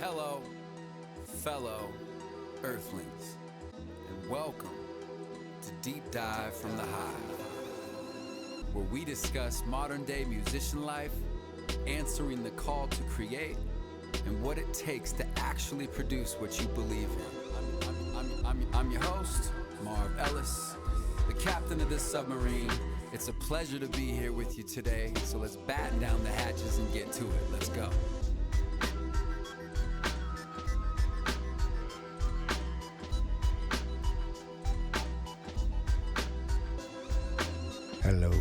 Hello, fellow Earthlings, and welcome to Deep Dive from the Hive, where we discuss modern-day musician life, answering the call to create, and what it takes to actually produce what you believe in. I'm your host, Marv Ellis, the captain of this submarine. It's a pleasure to be here with you today, so let's batten down the hatches and get to it. Let's go. Hello.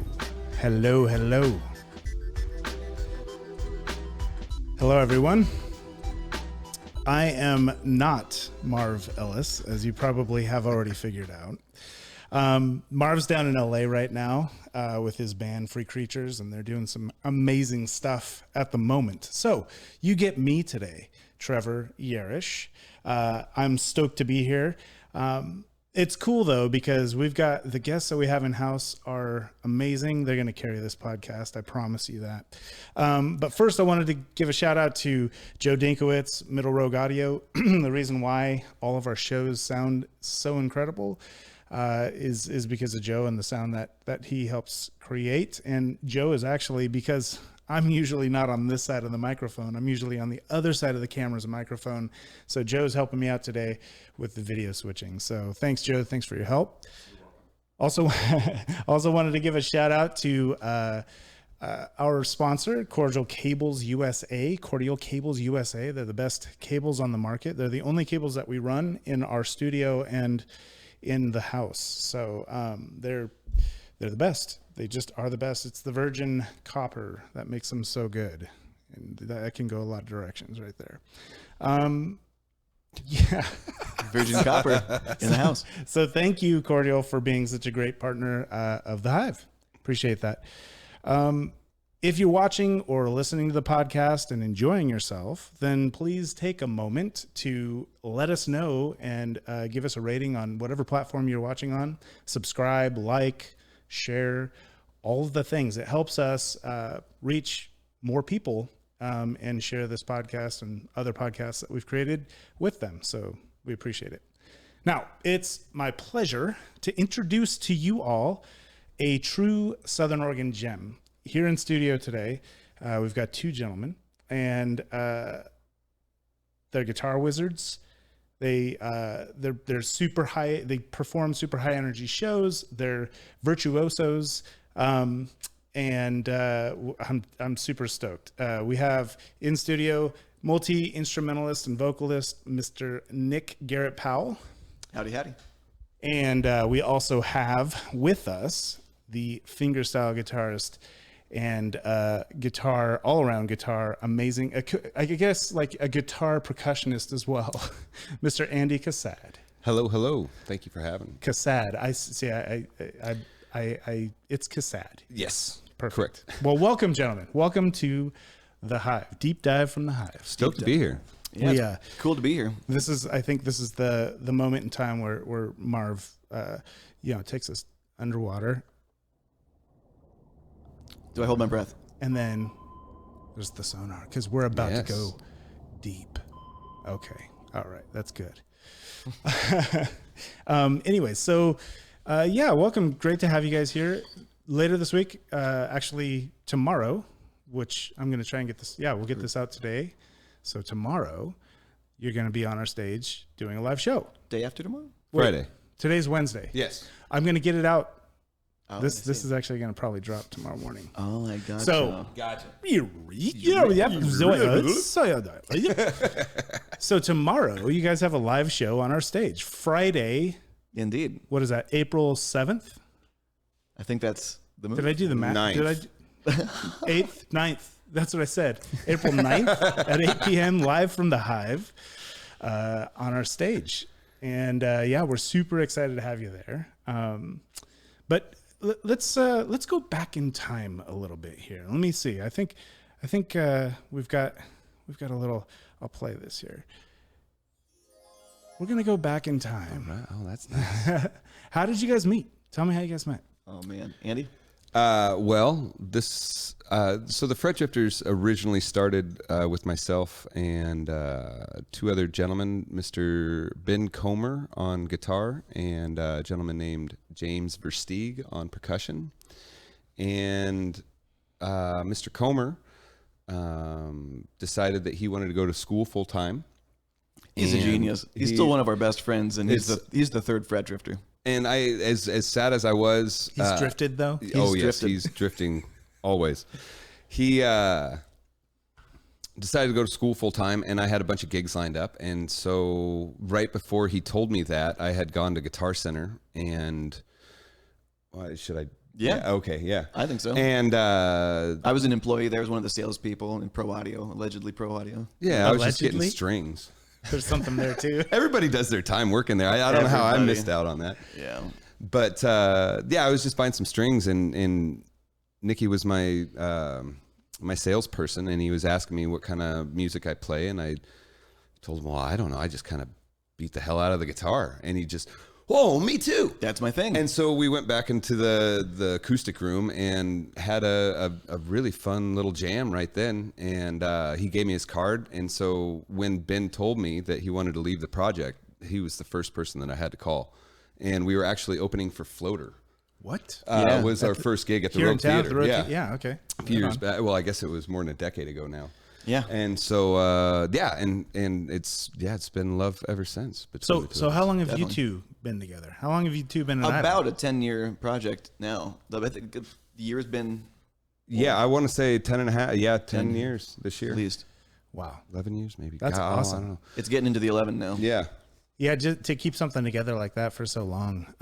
Hello, everyone. I am not Marv Ellis, as you probably have already figured out. Marv's down in LA right now with his band Free Creatures, and they're doing some amazing stuff at the moment. So you get me today, Trever Yarrish. I'm stoked to be here. It's cool, though, because we've got the guests that we have in house are amazing. They're going to carry this podcast. I promise you that. But first, I wanted to give a shout out to Joe Dinkowitz, Middle Rogue Audio. The reason why all of our shows sound so incredible is because of Joe and the sound that he helps create. And Joe is actually, because I'm usually not on this side of the microphone, I'm usually on the other side of the camera's microphone. So Joe's helping me out today with the video switching. So thanks, Joe. Thanks for your help. Also wanted to give a shout out to our sponsor, Cordial Cables USA. They're the best cables on the market. They're the only cables that we run in our studio and in the house. So they're the best. They just are the best. It's the virgin copper that makes them so good. And that can go a lot of directions right there. Yeah. Virgin copper in the house. So thank you, Cordial, for being such a great partner of the Hive. Appreciate that. If you're watching or listening to the podcast and enjoying yourself, then please take a moment to let us know and give us a rating on whatever platform you're watching on. Subscribe, like, share, all of the things. It helps us reach more people and share this podcast and other podcasts that we've created with them. So we appreciate it. Now, it's my pleasure to introduce to you all a true Southern Oregon gem. Here in studio today, we've got two gentlemen, and they're guitar wizards. They're super high. They perform super high energy shows. They're virtuosos, and I'm super stoked. We have in studio multi-instrumentalist and vocalist Mr. Nick Garrett-Powell. Howdy. And we also have with us the fingerstyle guitarist and all-around guitar, amazing, I guess like a guitar percussionist as well, Mr. Andy Casad. Hello. Thank you for having me. Casad. It's Casad. Yes. Perfect. Correct. Well, welcome, gentlemen. Welcome to the Hive. Deep dive from the Hive. Stoked to be here. Yeah, cool to be here. I think this is the moment in time where Marv, takes us underwater. Do I hold my breath? And then there's the sonar, because we're about to go deep. Okay. All right. That's good. Anyway, so welcome. Great to have you guys here. Later this week, actually tomorrow, which I'm going to try and get this. Yeah, we'll get this out today. So tomorrow, you're going to be on our stage doing a live show. Day after tomorrow? Friday. Today's Wednesday. Yes. I'm going to get it out. Oh, this is actually going to probably drop tomorrow morning. Oh, I gotcha. So, so tomorrow you guys have a live show on our stage. Friday. Indeed. What is that? April 7th? I think that's the move. Did I do the math? 9th. 8th, 9th. That's what I said. April 9th at 8 p.m. live from the Hive on our stage. And we're super excited to have you there. But let's go back in time a little bit here. Let me see. I think we've got a little. I'll play this here. We're gonna go back in time. All right. Oh, that's nice. How did you guys meet? Tell me how you guys met. Oh man, Andy. Well, so the Fret Drifters originally started with myself and two other gentlemen, Mr. Ben Comer on guitar and a gentleman named James Versteeg on percussion. And Mr. Comer decided that he wanted to go to school full time. He's a genius. He's still one of our best friends, and he's the third Fret Drifter. And as sad as I was, He's drifted though. He's drifting always. He decided to go to school full time, and I had a bunch of gigs lined up. And so right before he told me that, I had gone to Guitar Center, and should I? Yeah. Okay. Yeah. I think so. And I was an employee there. I was one of the salespeople in Pro Audio, allegedly Pro Audio. Yeah, I was just getting Allegedly? strings. There's something there too. Everybody does their time working there. I don't know how I Everybody. missed out on that. Yeah. But yeah, I was just buying some strings, and Nicky was my my salesperson, and he was asking me what kind of music I play, and I told him, well, I don't know, I just kind of beat the hell out of the guitar, and he just, whoa, me too. That's my thing. And so we went back into the acoustic room and had a really fun little jam right then, and he gave me his card, and so when Ben told me that he wanted to leave the project, he was the first person that I had to call. And we were actually opening for Floater. What? Was our first gig at the Here in Rogue town, Theater. the Rogue Yeah. Yeah. Okay. A few years back. Well, I guess it was more than a decade ago now. Yeah. And so, yeah, and it's been love ever since. between the two So of how us. long have Definitely. you two been together? How long have you two been in About a 10-year project now. I think the year's been Yeah, I want to say 10 and a half. Yeah, 10 years this year. at least. Wow. 11 years maybe. That's God, awesome. I don't know. It's getting into the 11 now. Yeah. Yeah, just to keep something together like that for so long.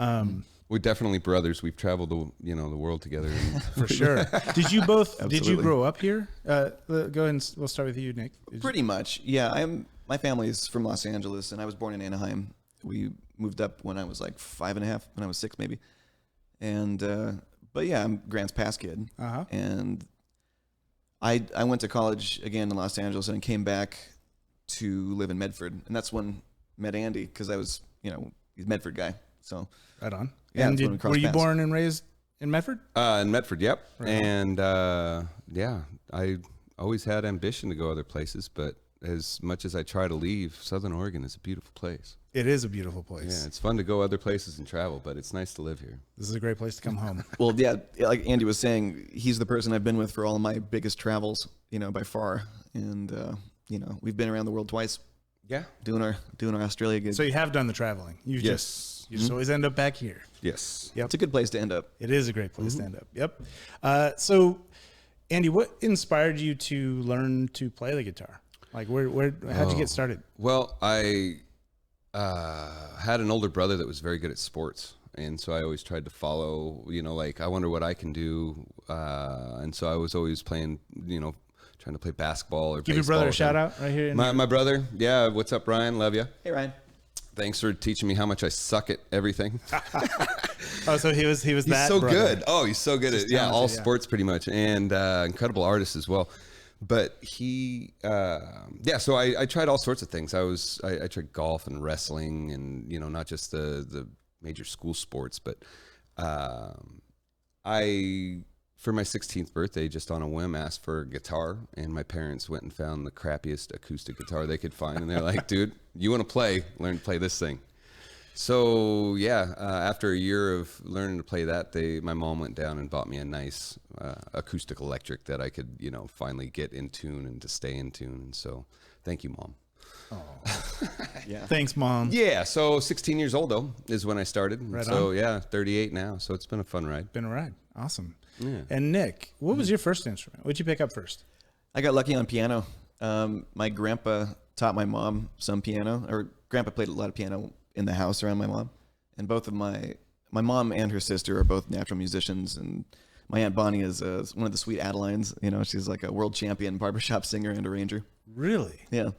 We're definitely brothers. We've traveled the world together. And For sure. Did you both? Did you Absolutely. grow up here? Go ahead. We'll start with you, Nick. Pretty much. Yeah. My family's from Los Angeles, and I was born in Anaheim. We moved up when I was like 5.5, when I was 6 maybe. And but yeah, I'm Grant's Pass kid. Uh-huh. And I went to college again in Los Angeles and came back to live in Medford, and that's when I met Andy, because I was he's a Medford guy. So Right on. Yeah, And that's when we crossed were you paths. born and raised in Medford? in Medford, yep. Right on. And yeah, I always had ambition to go other places, but as much as I try to leave, Southern Oregon is a beautiful place. It is a beautiful place. Yeah, it's fun to go other places and travel, but it's nice to live here. This is a great place to come home. well, yeah, like Andy was saying, he's the person I've been with for all of my biggest travels, by far. And we've been around the world twice Yeah. doing our Australia gig. So you have done the traveling. You Yes. just always end up back here. Yes. Yep. It's a good place to end up. It is a great place to end up. Yep. So, Andy, what inspired you to learn to play the guitar? Like, how'd you get started? Well, I had an older brother that was very good at sports. And so I always tried to follow, like, I wonder what I can do. And so I was always playing, trying to play basketball or Give your baseball brother a with shout him. out right here. My brother. Yeah. What's up, Ryan? Love you. Hey, Ryan. Thanks for teaching me how much I suck at everything. Oh, so he was He's that so brother. good. Oh, he's so good Just at all talented, yeah. sports pretty much, and incredible artist as well. But he, so I tried all sorts of things. I tried golf and wrestling, and not just the major school sports, but I, for my 16th birthday, just on a whim, asked for a guitar, and my parents went and found the crappiest acoustic guitar they could find, and they're like, "Dude, you want to play? Learn to play this thing." So yeah, after a year of learning to play that, my mom went down and bought me a nice acoustic electric that I could, finally get in tune and to stay in tune. And so, thank you, Mom. Yeah. Thanks, Mom. Yeah, so 16 years old though is when I started. Right so on. yeah, 38 now. So it's been a fun ride. Been a ride. Awesome. Yeah. And Nick, what was your first instrument? What'd you pick up first? I got lucky on piano. My grandpa taught my mom some piano, or grandpa played a lot of piano in the house around my mom. And both of my mom and her sister are both natural musicians. And my Aunt Bonnie is one of the sweet Adelines. She's like a world champion barbershop singer and arranger. Really? Yeah.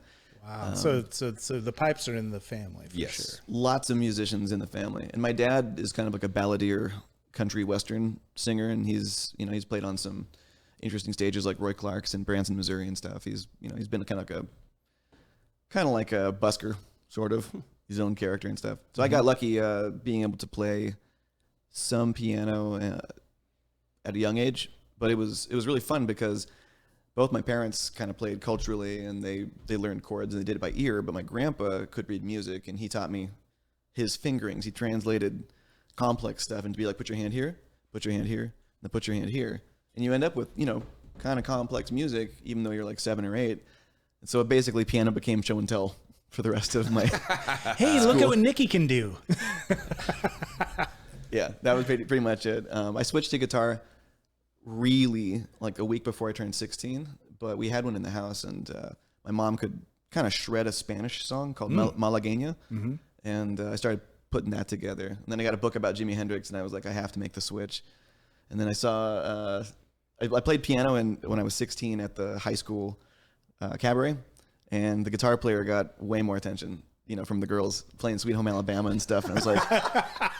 Wow. So the pipes are in the family for Yes. sure. Lots of musicians in the family. And my dad is kind of like a balladeer country western singer. And he's played on some interesting stages like Roy Clark's in Branson, Missouri and stuff. He's been kind of like a busker, sort of, his own character and stuff. So I got lucky being able to play some piano at a young age, but it was really fun because both my parents kind of played culturally, and they learned chords and they did it by ear. But my grandpa could read music, and he taught me his fingerings. He translated complex stuff into be like, put your hand here, put your hand here, then put your hand here, and you end up with kind of complex music, even though you're like 7 or 8. And so basically, piano became show and tell for the rest of my. Hey, look at what Nikki can do. Yeah, that was pretty much it. I switched to guitar really like a week before I turned 16, but we had one in the house, and my mom could kind of shred a Spanish song called Malagueña, and I started putting that together. And then I got a book about Jimi Hendrix, and I was like, I have to make the switch. And then I saw, I played piano when I was 16 at the high school cabaret, and the guitar player got way more attention, from the girls playing Sweet Home Alabama and stuff. And I was like,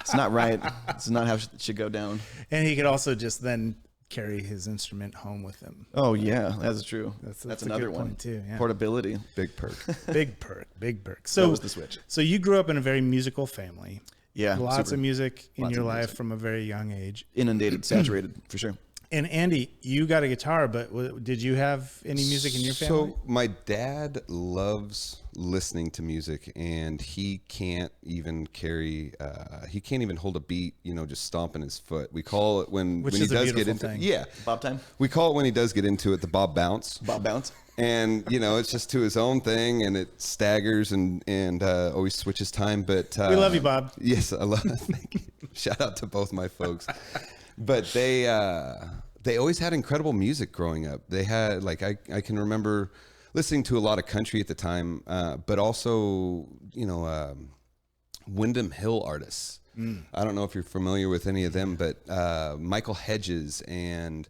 it's not right. This is not how it should go down. And he could also just then carry his instrument home with him. Oh yeah, that's true. That's another a good one point too. Yeah. Portability, Big perk. Big perk. So that was the switch. So you grew up in a very musical family. Yeah, lots of music in Lots your of life music. from a very young age. Inundated, saturated, for sure. And Andy, you got a guitar, but did you have any music in your family? So my dad loves listening to music, and he can't even hold a beat, just stomping his foot. We call it when he does get into thing. Yeah. Bob time? We call it when he does get into it the Bob bounce. Bob bounce? And it's just to his own thing, and it staggers and always switches time. But we love you, Bob. Yes, I love. Thank you. Shout out to both my folks. But they always had incredible music growing up. They had I can remember listening to a lot of country at the time, but also Wyndham Hill artists. I don't know if you're familiar with any of them, but Michael Hedges and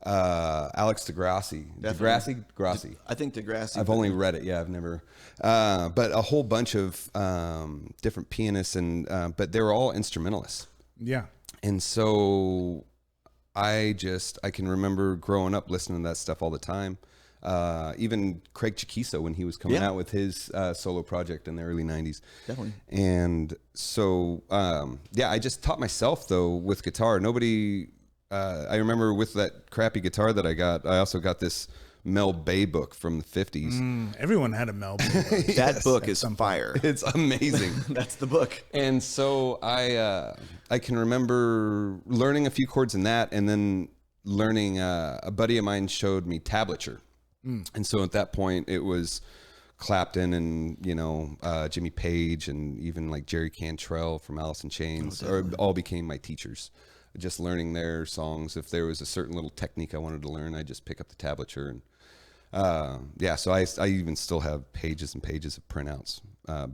Alex DeGrassi. DeGrassi. I think DeGrassi. I've only read it. Yeah, I've never. But a whole bunch of different pianists, and but they were all instrumentalists. Yeah. And so I can remember growing up listening to that stuff all the time. Even Craig Chiquiso when he was coming out with his solo project in the early 90s. Definitely. And so, I just taught myself though with guitar. Nobody, I remember with that crappy guitar that I got, I also got this Mel Bay book from the 50s. Everyone had a Mel Bay book. That book is fire. It's amazing. That's the book. And so I can remember learning a few chords in that, and then learning, a buddy of mine showed me tablature. And so at that point it was Clapton and, Jimmy Page and even like Jerry Cantrell from Alice in Chains all became my teachers. Just learning their songs. If there was a certain little technique I wanted to learn, I just pick up the tablature and so I even still have pages and pages of printouts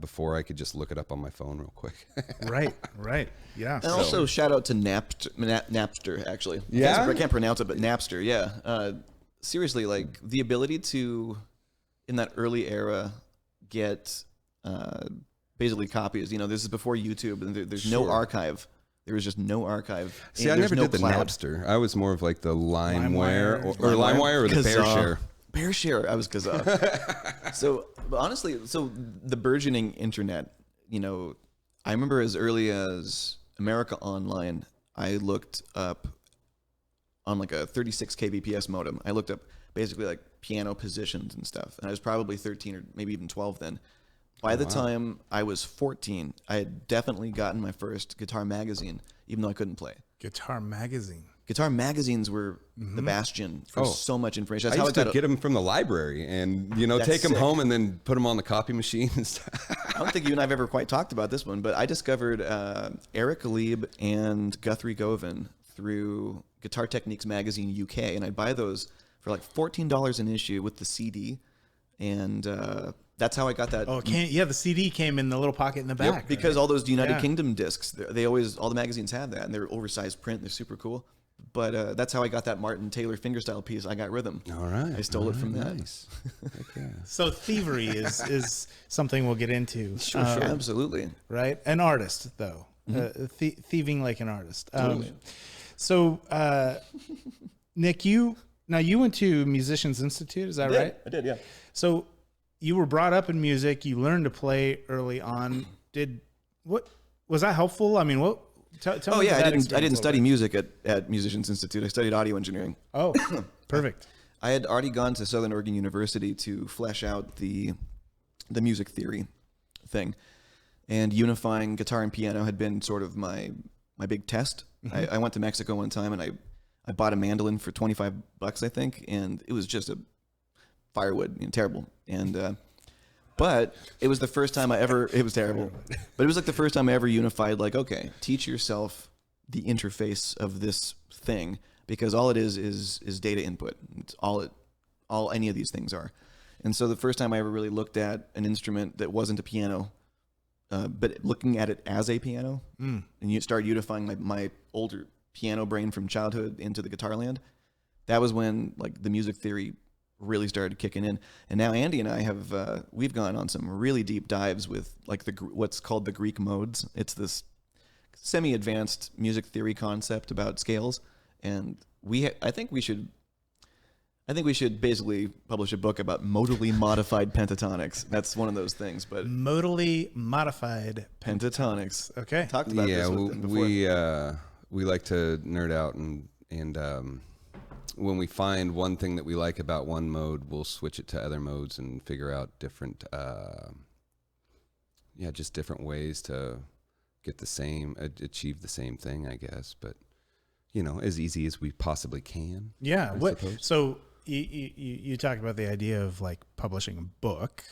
before I could just look it up on my phone real quick. Right. Yeah. And also shout out to Napster actually. Yeah? I can't pronounce it, but Napster. Yeah. Seriously, like the ability to, in that early era, get basically copies. This is before YouTube, and there's no archive. There was just no archive. See, I never did the Napster. I was more of like the LimeWire or LimeWire or the BearShare. BearShare. I was Casad. So, but honestly, the burgeoning internet. I remember as early as America Online, I looked up on like a 36 kbps modem. I looked up basically like piano positions and stuff, and I was probably 13 or maybe even 12 then. By the time I was 14, I had definitely gotten my first guitar magazine, even though I couldn't play. Guitar magazine. Guitar magazines were the bastion for so much information. That's I how used to get them from the library and, take them home and then put them on the copy machine and stuff. I don't think you and I have ever quite talked about this one, but I discovered Eric Lieb and Guthrie Govan through Guitar Techniques Magazine UK, and I'd buy those for like $14 an issue with the CD, and that's how I got that. The CD came in the little pocket in the back. Yep, because all those United Kingdom discs, all the magazines have that, and they're oversized print. They're super cool. But that's how I got that Martin Taylor fingerstyle piece. I got Rhythm. All right. I stole it from that. Nice. So thievery is something we'll get into. Sure, absolutely. Right? An artist, though. Thieving like an artist. Totally. So, Nick, you went to Musicians Institute, is that right? I did, yeah. So you were brought up in music. You learned to play early on. What was that helpful? I mean, what Tell Oh me yeah, about that I didn't experience a study little bit. music at Musicians Institute. I studied audio engineering. Oh, perfect. I had already gone to Southern Oregon University to flesh out the music theory thing, and unifying guitar and piano had been sort of my big test. I went to Mexico one time and I bought a mandolin for $25, I think, and it was just a firewood, terrible. And but it was the first time it was terrible, but it was like the first time I ever unified, like, okay, teach yourself the interface of this thing, because all it is data input. It's all any of these things are. And so the first time I ever really looked at an instrument that wasn't a piano, but looking at it as a piano, and you start unifying my older piano brain from childhood into the guitar land, that was when like the music theory really started kicking in. And now Andy and I have we've gone on some really deep dives with like what's called the Greek modes. It's this semi-advanced music theory concept about scales, and I think we should basically publish a book about modally modified pentatonics. That's one of those things, but Modally modified pentatonics. Okay. Talked about this with them before. We like to nerd out, and when we find one thing that we like about one mode, we'll switch it to other modes and figure out different just different ways to get achieve the same thing, I guess, but as easy as we possibly can. Yeah. I suppose. So you talked about the idea of like publishing a book.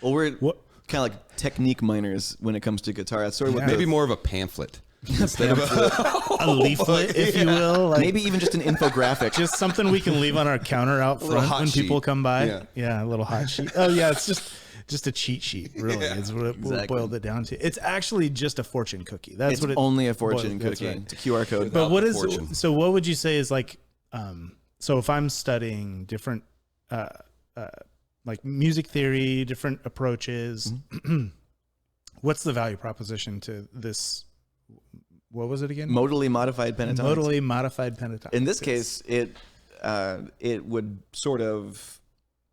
Well, we're kind of like technique miners when it comes to guitar. That's sort of what Maybe more of a pamphlet. Instead of a leaflet, if you will. Like, maybe even just an infographic. just something we can leave on our counter out front hot when people sheet. come by. Yeah. Yeah, a little hot sheet. Oh yeah, it's just a cheat sheet, really. Yeah, is what it exactly. boiled it down to. It's actually just a fortune cookie. That's It's what it only a fortune boiled- that's cookie. right. It's a QR code. But what is fortune. so? What would you say is like? So if I'm studying different, like music theory, different approaches, what's the value proposition to this? What was it again? Modally modified pentatonics. Modally modified pentatonics. In this case, it would sort of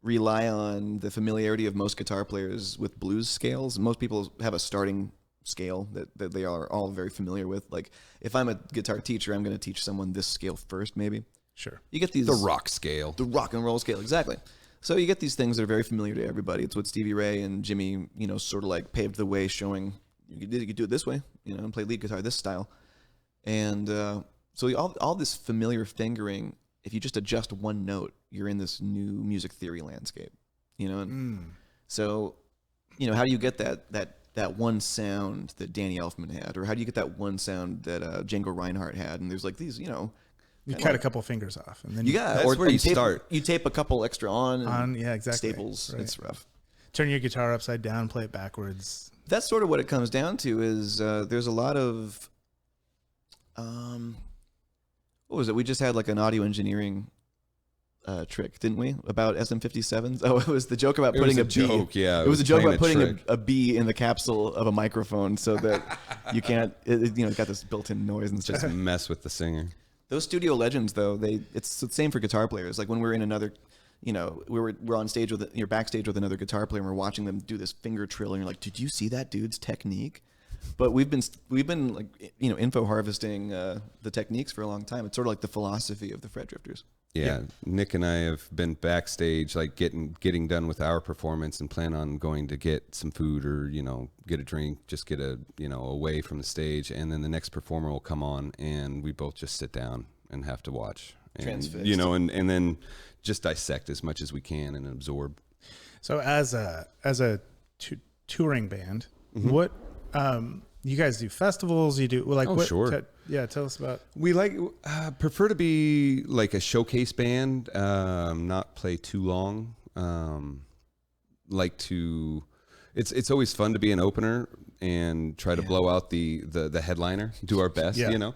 rely on the familiarity of most guitar players with blues scales. Most people have a starting scale that they are all very familiar with. Like if I'm a guitar teacher, I'm going to teach someone this scale first, maybe. Sure. You get these The rock scale. the rock and roll scale, exactly. So you get these things that are very familiar to everybody. It's what Stevie Ray and Jimmy, sort of like paved the way, showing you could do it this way, and play lead guitar this style. And so all this familiar fingering, if you just adjust one note, you're in this new music theory landscape, And so, how do you get that one sound that Danny Elfman had, or how do you get that one sound that Django Reinhardt had? And there's like these, You cut a couple fingers off, and then you got, That's or where you tape, start. You tape a couple extra on, yeah, exactly. staples. Right. It's rough. Turn your guitar upside down, play it backwards. That's sort of what it comes down to. Is there's a lot of what was it? We just had like an audio engineering trick, didn't we? About SM57s. Oh, it was the joke about putting a joke. B. Yeah, It was a joke playing about putting trick. a B in the capsule of a microphone so that you can't. It's got this built-in noise and stuff. Just mess with the singer. Those studio legends, though, it's the same for guitar players. Like when we're in another, we're on stage you're backstage with another guitar player, and we're watching them do this finger trill, and you're like, did you see that dude's technique? But we've been like, info harvesting the techniques for a long time. It's sort of like the philosophy of the Fret Drifters. Yeah, Nick and I have been backstage, like getting done with our performance, and plan on going to get some food or get a drink, just get away from the stage, and then the next performer will come on, and we both just sit down and have to watch, and Transfixed. and then just dissect as much as we can and absorb. So as a touring band, what you guys do festivals? You do like Oh, what? sure. Tell us about. We prefer to be like a showcase band, not play too long. It's always fun to be an opener and try to blow out the headliner, do our best, Yeah.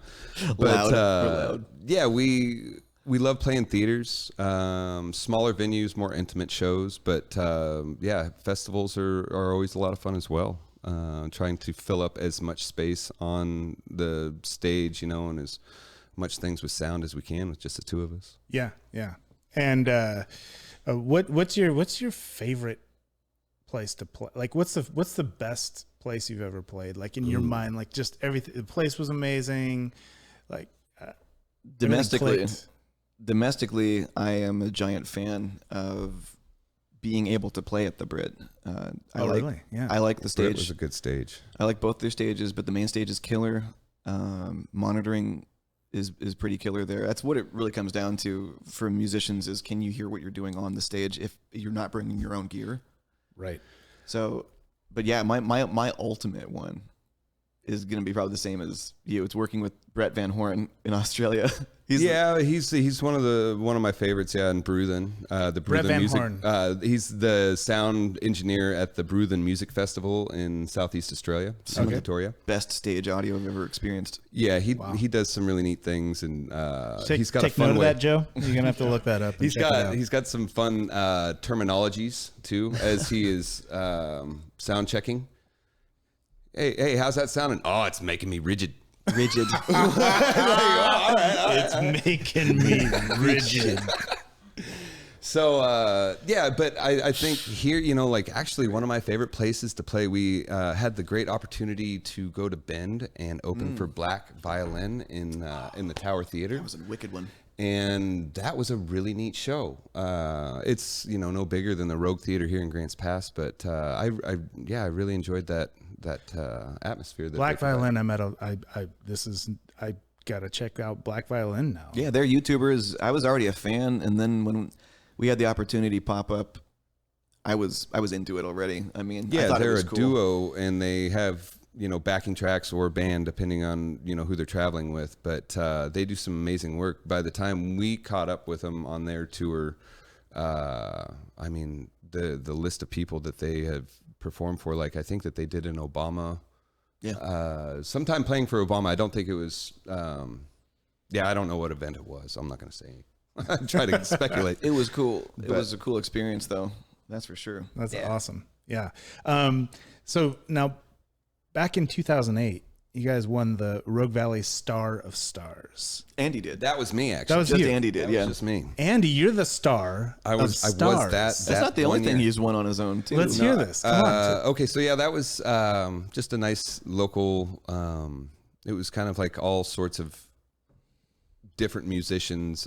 But Loud. yeah, we love playing theaters, smaller venues, more intimate shows, but festivals are always a lot of fun as well. Trying to fill up as much space on the stage, and as much things with sound as we can with just the two of us. Yeah. And what's your favorite place to play? Like, what's the best place you've ever played? Like in your mind, like just everything. The place was amazing. Like domestically, I am a giant fan of being able to play at the Brit. Really? Yeah. I like the stage. It was a good stage. I like both their stages, but the main stage is killer. Monitoring is pretty killer there. That's what it really comes down to for musicians is can you hear what you're doing on the stage if you're not bringing your own gear? Right. So, but yeah, my ultimate one is going to be probably the same as you. It's working with Brett Van Horn in Australia. He's one of my favorites. Yeah, in Bruthen, the Brett Bruthen Van music. Horn. He's the sound engineer at the Bruthen Music Festival in Southeast Australia, in Victoria. Best stage audio I've ever experienced. Yeah, he does some really neat things, and he's got take a fun note way. of that, Joe. You're gonna have to look that up. He's got some fun terminologies too, as he is sound checking. Hey, how's that sounding? Oh, it's making me rigid. Rigid. It's making me rigid. So, but I think here, like actually one of my favorite places to play, we had the great opportunity to go to Bend and open for Black Violin in the Tower Theater. That was a wicked one. And that was a really neat show. It's, no bigger than the Rogue Theater here in Grants Pass, but I really enjoyed that atmosphere. That Black Violin. I gotta check out Black Violin now. Yeah, they're YouTubers. I was already a fan, and then when we had the opportunity pop up, I was into it already. I mean, I thought they're it was a cool. duo, and they have backing tracks or band depending on who they're traveling with. But they do some amazing work. By the time we caught up with them on their tour, I mean the list of people that they have performed for, like I think that they did an Obama. Yeah. Sometime playing for Obama. I don't think it was. I don't know what event it was. I'm not going to say. Try to speculate. It was cool. It was a cool experience, though. That's for sure. That's awesome. Yeah. So now, back in 2008, you guys won the Rogue Valley Star of Stars. Andy did. That was me, actually. That was just you. Andy did. That was just me. Andy, you're the star. I was that. That's not the only thing he's won on his own, too. Let's hear this. Come on. Okay, so that was just a nice local. It was kind of like all sorts of different musicians,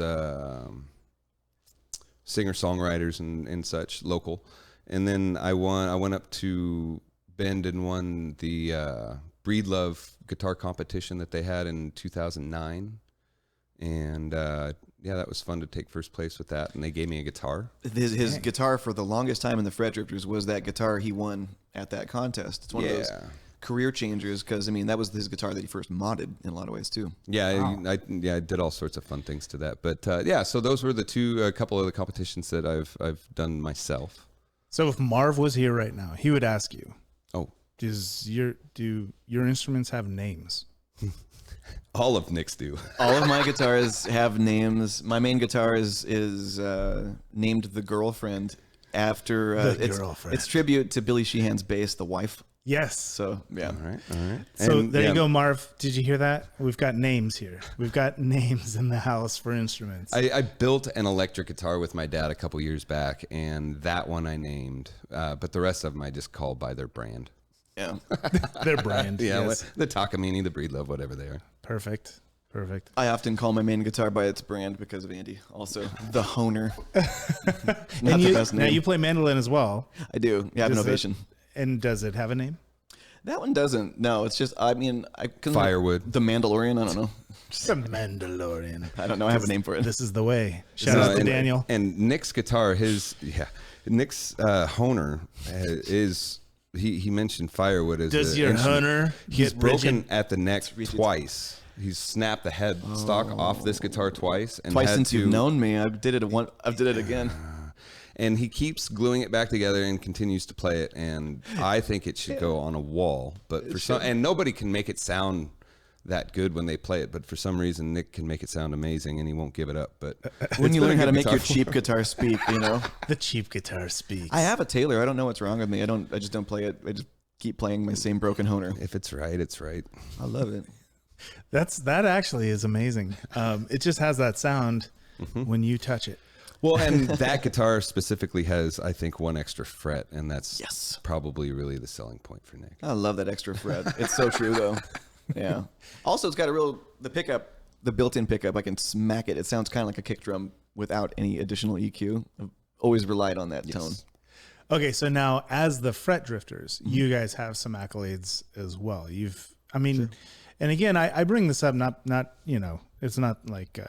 singer-songwriters and such, local. And then I went up to Bend and won the Breedlove guitar competition that they had in 2009. And that was fun to take first place with that. And they gave me a guitar. His guitar for the longest time in the Fret Drifters was that guitar he won at that contest. It's one of those career changers because, I mean, that was his guitar that he first modded in a lot of ways, too. Yeah, wow. I did all sorts of fun things to that. But, so those were a couple of the competitions that I've done myself. So if Marv was here right now, he would ask you, do your instruments have names? All of Nick's do. All of my guitars have names. My main guitar is named The Girlfriend after Girlfriend. It's tribute to Billy Sheehan's bass, The Wife. Yes. So yeah. All right. So there you go, Marv. Did you hear that? We've got names here. We've got names in the house for instruments. I built an electric guitar with my dad a couple years back, and that one I named. But the rest of them I just call by their brand. Yeah. Their brand. Yeah. Yes. The Takamine, the Breedlove, whatever they are. Perfect. I often call my main guitar by its brand because of Andy. Also, the Honer. Not the best name. Now you play mandolin as well. I do. You have an Ovation. And does it have a name? That one doesn't. No, it's just, I mean, Firewood. The Mandalorian, I don't know. The Mandalorian. I don't know. I have a name for it. This is the way. Shout out to Daniel. And Nick's guitar, Nick's Honer is, he mentioned Firewood as does your Honer He's get broken rigid? at the neck twice. He's snapped the head stock off this guitar twice. And twice since you've known me. I did it again. And he keeps gluing it back together and continues to play it. And I think it should go on a wall. But and nobody can make it sound that good when they play it. But for some reason, Nick can make it sound amazing, and he won't give it up. But when you learn how to make your cheap guitar speak, the cheap guitar speaks. I have a Taylor. I don't know what's wrong with me. I just don't play it. I just keep playing my same broken Honer. If it's right, it's right. I love it. That actually is amazing. It just has that sound when you touch it. Well, and that guitar specifically has, I think, one extra fret, and that's Yes. probably really the selling point for Nick. I love that extra fret. It's so true, though. Yeah. Also, it's got the pickup, the built-in pickup. I can smack it. It sounds kind of like a kick drum without any additional EQ. I've always relied on that tone. Okay, so now as the Fret Drifters, you guys have some accolades as well. And again, I bring this up, not you know, it's not like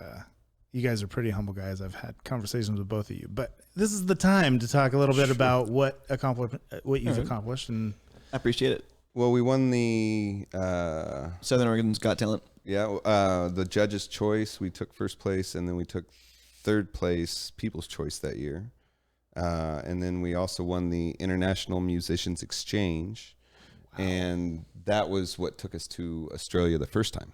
you guys are pretty humble guys. I've had conversations with both of you, but this is the time to talk a little bit about what you've accomplished. And I appreciate it. Well, we won the Southern Oregon's Got Talent. the Judges' Choice. We took first place, and then we took third place, People's Choice that year. And then we also won the International Musicians Exchange. Wow. And that was what took us to Australia the first time.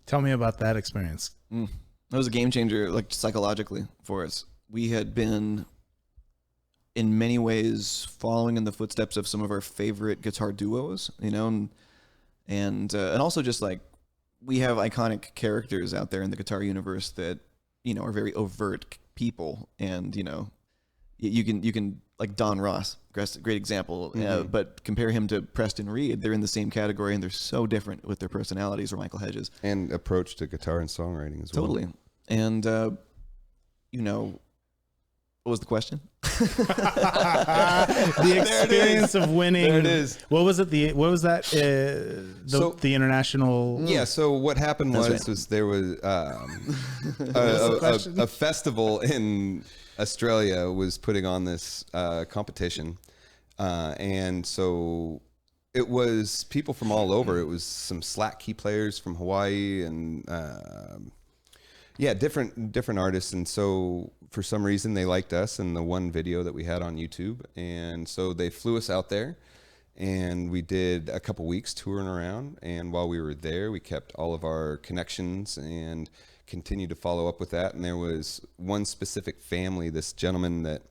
Tell me about that experience. That was a game changer, like psychologically for us. We had been, in many ways, following in the footsteps of some of our favorite guitar duos, you know, and also just like we have iconic characters out there in the guitar universe that, you know, are very overt people, and you know. You can like Don Ross, great example, but compare him to Preston Reed. They're in the same category, and they're so different with their personalities, or Michael Hedges. And approach to guitar and songwriting as well. Totally. And, you know, what was the question? The experience of winning. There it is. What was it? The international. Yeah. So what happened was there was a festival in Australia was putting on this competition, and so it was people from all over. It was some slack key players from Hawaii and different artists. And so for some reason they liked us and the one video that we had on YouTube, and so they flew us out there. And we did a couple weeks touring around, and while we were there, we kept all of our connections and continued to follow up with that. And there was one specific family, this gentleman that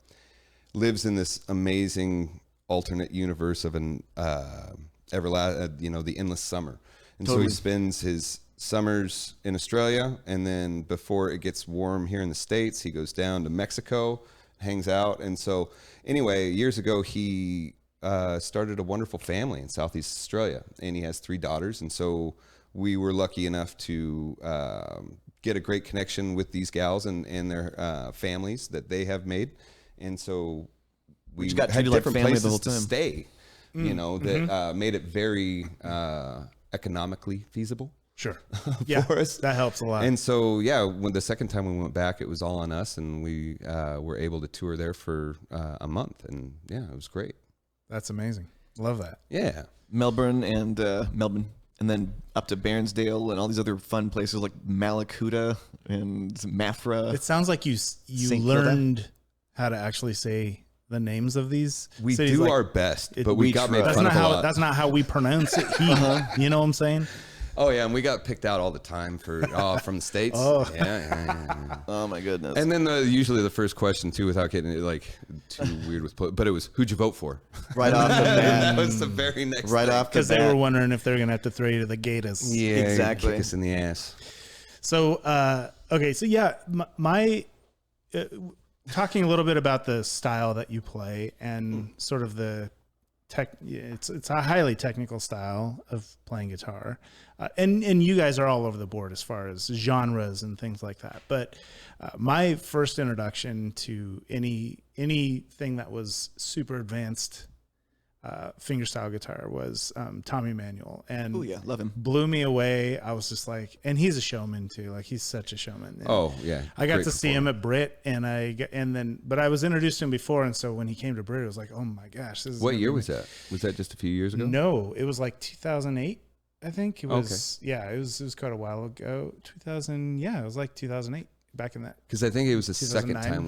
lives in this amazing alternate universe of an the endless summer. And so he spends his summers in Australia, and then before it gets warm here in the States, he goes down to Mexico, hangs out. And so anyway, years ago, he started a wonderful family in Southeast Australia, and he has 3 daughters. And so we were lucky enough to get a great connection with these gals and their families that they have made. And so we had different places to stay, you know, that made it very economically feasible. Sure. For us. That helps a lot. And so, when the second time we went back, it was all on us, and we were able to tour there for a month. And it was great. That's amazing. Love that. Yeah. Melbourne and Melbourne, and then up to Bairnsdale and all these other fun places like Malakuta and Mafra. It sounds like you learned how to actually say the names of these We cities. do our best, but we got made that's fun not of a how lot. that's not how we pronounce it. You know what I'm saying? Oh yeah, and we got picked out all the time for from the States. Yeah. Oh my goodness. And then usually the first question too, without getting it like too weird with, but it was, who'd you vote for? Right off the bat. That was the very next Right thing. off the Because they bat. were wondering if they're gonna have to throw you to the Gators. Yeah, Exactly. kick us in the ass. So okay, so my talking a little bit about the style that you play and sort of the tech. It's a highly technical style of playing guitar, and you guys are all over the board as far as genres and things like that. But my first introduction to anything that was super advanced fingerstyle guitar was Tommy Emmanuel, and Oh yeah, love him. blew me away. I was just like, and he's a showman too. Like he's such a showman. And Oh yeah, I got great to see him performer. at Brit, but I was introduced to him before, and so when he came to Brit, it was like, oh my gosh, this is What gonna year be- was that? Was that just a few years ago? No, it was like 2008. I think it was. Okay. Yeah, it was quite a while ago. 2000. Yeah, it was like 2008. Back in that. Because I think it was the second 2009? time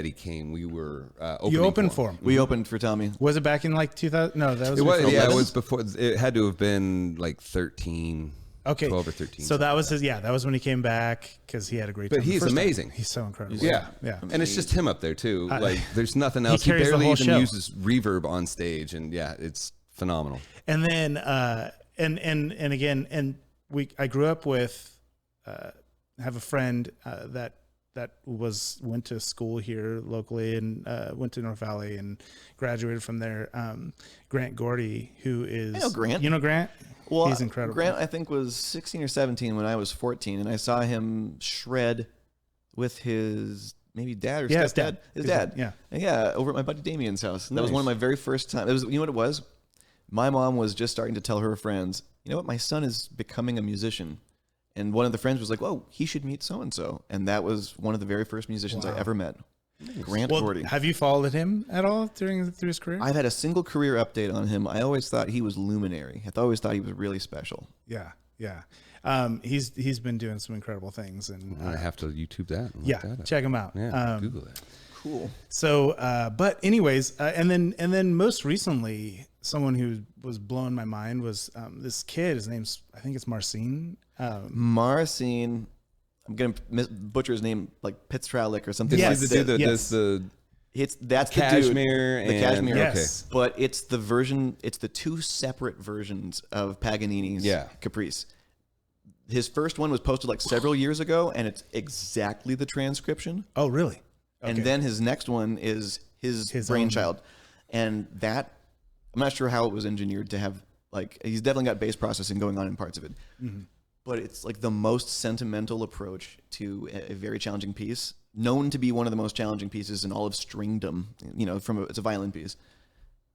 he came. We were opening. You opened for him. We opened for Tommy. Was it back in like 2000? No, that was. It was. before. Yeah, it was before. It had to have been like 13. Okay. 12 or 13. So that was his. Yeah, that was when he came back because he had a great. But time the he's first time. amazing. He's so incredible. Yeah. Yeah. And it's just him up there too. Like there's nothing else. He carries the barely whole even show. uses reverb on stage, and it's phenomenal. And then I grew up with have a friend that that went to school here locally and went to North Valley and graduated from there. Grant Gordy, who is I know Grant. You know Grant? Well, he's incredible. Grant, I think, was 16 or 17 when I was 14, and I saw him shred with his maybe dad or stepdad. His dad. Yeah, over at my buddy Damien's house. And that was one of my very first times. It was, you know what it was? My mom was just starting to tell her friends, you know what, my son is becoming a musician. And one of the friends was like, "Whoa, he should meet so-and-so." And that was one of the very first musicians I ever met. Nice. Grant Gordy. Have you followed him at all through his career? I've had a single career update on him. I always thought he was luminary. I always thought he was really special. Yeah. He's been doing some incredible things, and I have to YouTube that. Check him out. Yeah, Google it. Cool. So, but anyways, and then most recently, someone who was blowing my mind was this kid. His name's, I think it's Marcin. Marcin. I'm gonna butcher his name, like Pitstralik or something. Yes, like the dude that that. does That's Cashmere. The Cashmere. Yes. Okay. But it's the version. It's the two separate versions of Paganini's Caprice. His first one was posted like several years ago, and it's exactly the transcription. Oh, really? Okay. And then his next one is his brainchild. And that, I'm not sure how it was engineered to have, like, he's definitely got bass processing going on in parts of it. Mm-hmm. But it's like the most sentimental approach to a very challenging piece, known to be one of the most challenging pieces in all of stringdom. You know, it's a violin piece.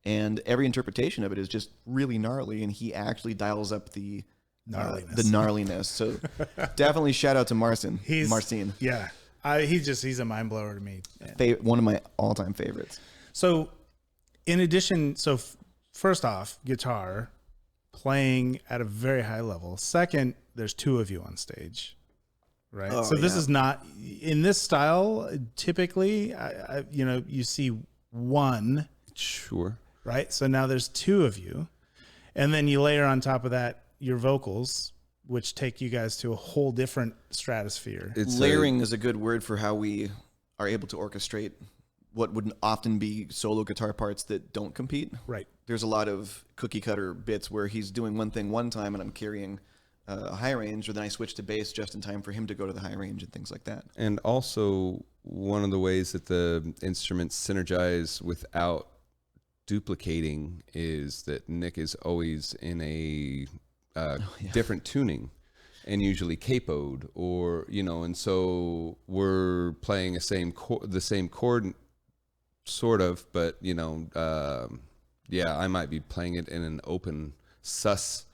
And every interpretation of it is just really gnarly, and he actually dials up the gnarliness. So definitely shout out to Marcin. Yeah. He's a mind blower to me. One of my all-time favorites. So in addition, first off, guitar, playing at a very high level. Second, there's two of you on stage, right? Oh, so this is not, in this style, typically, you see one. Sure. Right? So now there's two of you. And then you layer on top of that your vocals, which take you guys to a whole different stratosphere. Layering is a good word for how we are able to orchestrate what would often be solo guitar parts that don't compete. Right. There's a lot of cookie cutter bits where he's doing one thing one time and I'm carrying a high range, or then I switch to bass just in time for him to go to the high range and things like that. And also, one of the ways that the instruments synergize without duplicating is that Nick is always in a different tuning, and usually capoed, or and so we're playing the same chord, sort of, but I might be playing it in an open sus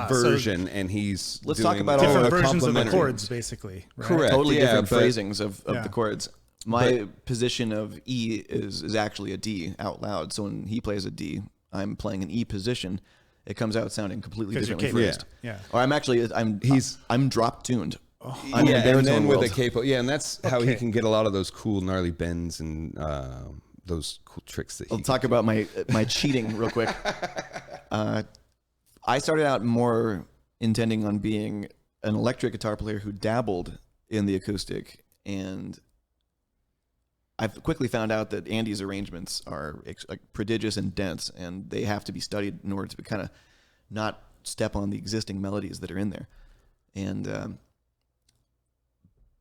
version, and he's talk about different versions of the chords, basically. Right? Correct. Totally different phrasings of the chords. My position of E is actually a D out loud. So when he plays a D, I'm playing an E position. It comes out sounding completely differently phrased. Yeah. Or I'm drop tuned. I'm in baritone and then world. With a capo. Yeah, and that's how he can get a lot of those cool gnarly bends and those cool tricks that I'll talk about my cheating real quick. I started out more intending on being an electric guitar player who dabbled in the acoustic, and I've quickly found out that Andy's arrangements are prodigious and dense, and they have to be studied in order to kind of not step on the existing melodies that are in there. And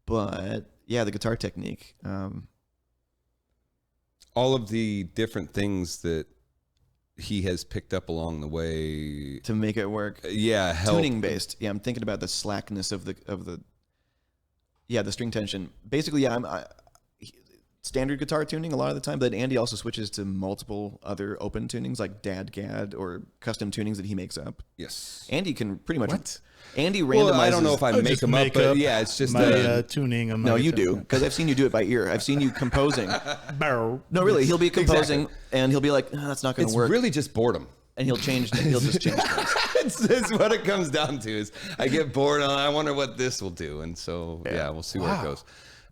but yeah, the guitar technique. All of the different things that he has picked up along the way to make it work. Help. Tuning based. Yeah, I'm thinking about the slackness of the string tension. Basically, standard guitar tuning a lot of the time, but Andy also switches to multiple other open tunings like DAD-GAD or custom tunings that he makes up. Yes. Andy can pretty much... What? Andy randomizes... Well, I don't know if I make them up, but yeah, it's just... my tuning. No, you do, because I've seen you do it by ear. I've seen you composing. No, really, he'll be composing, and he'll be like, that's not going to work. It's really just boredom. And he'll just change things. That's what it comes down to, is I get bored and I wonder what this will do. And so, we'll see where it goes.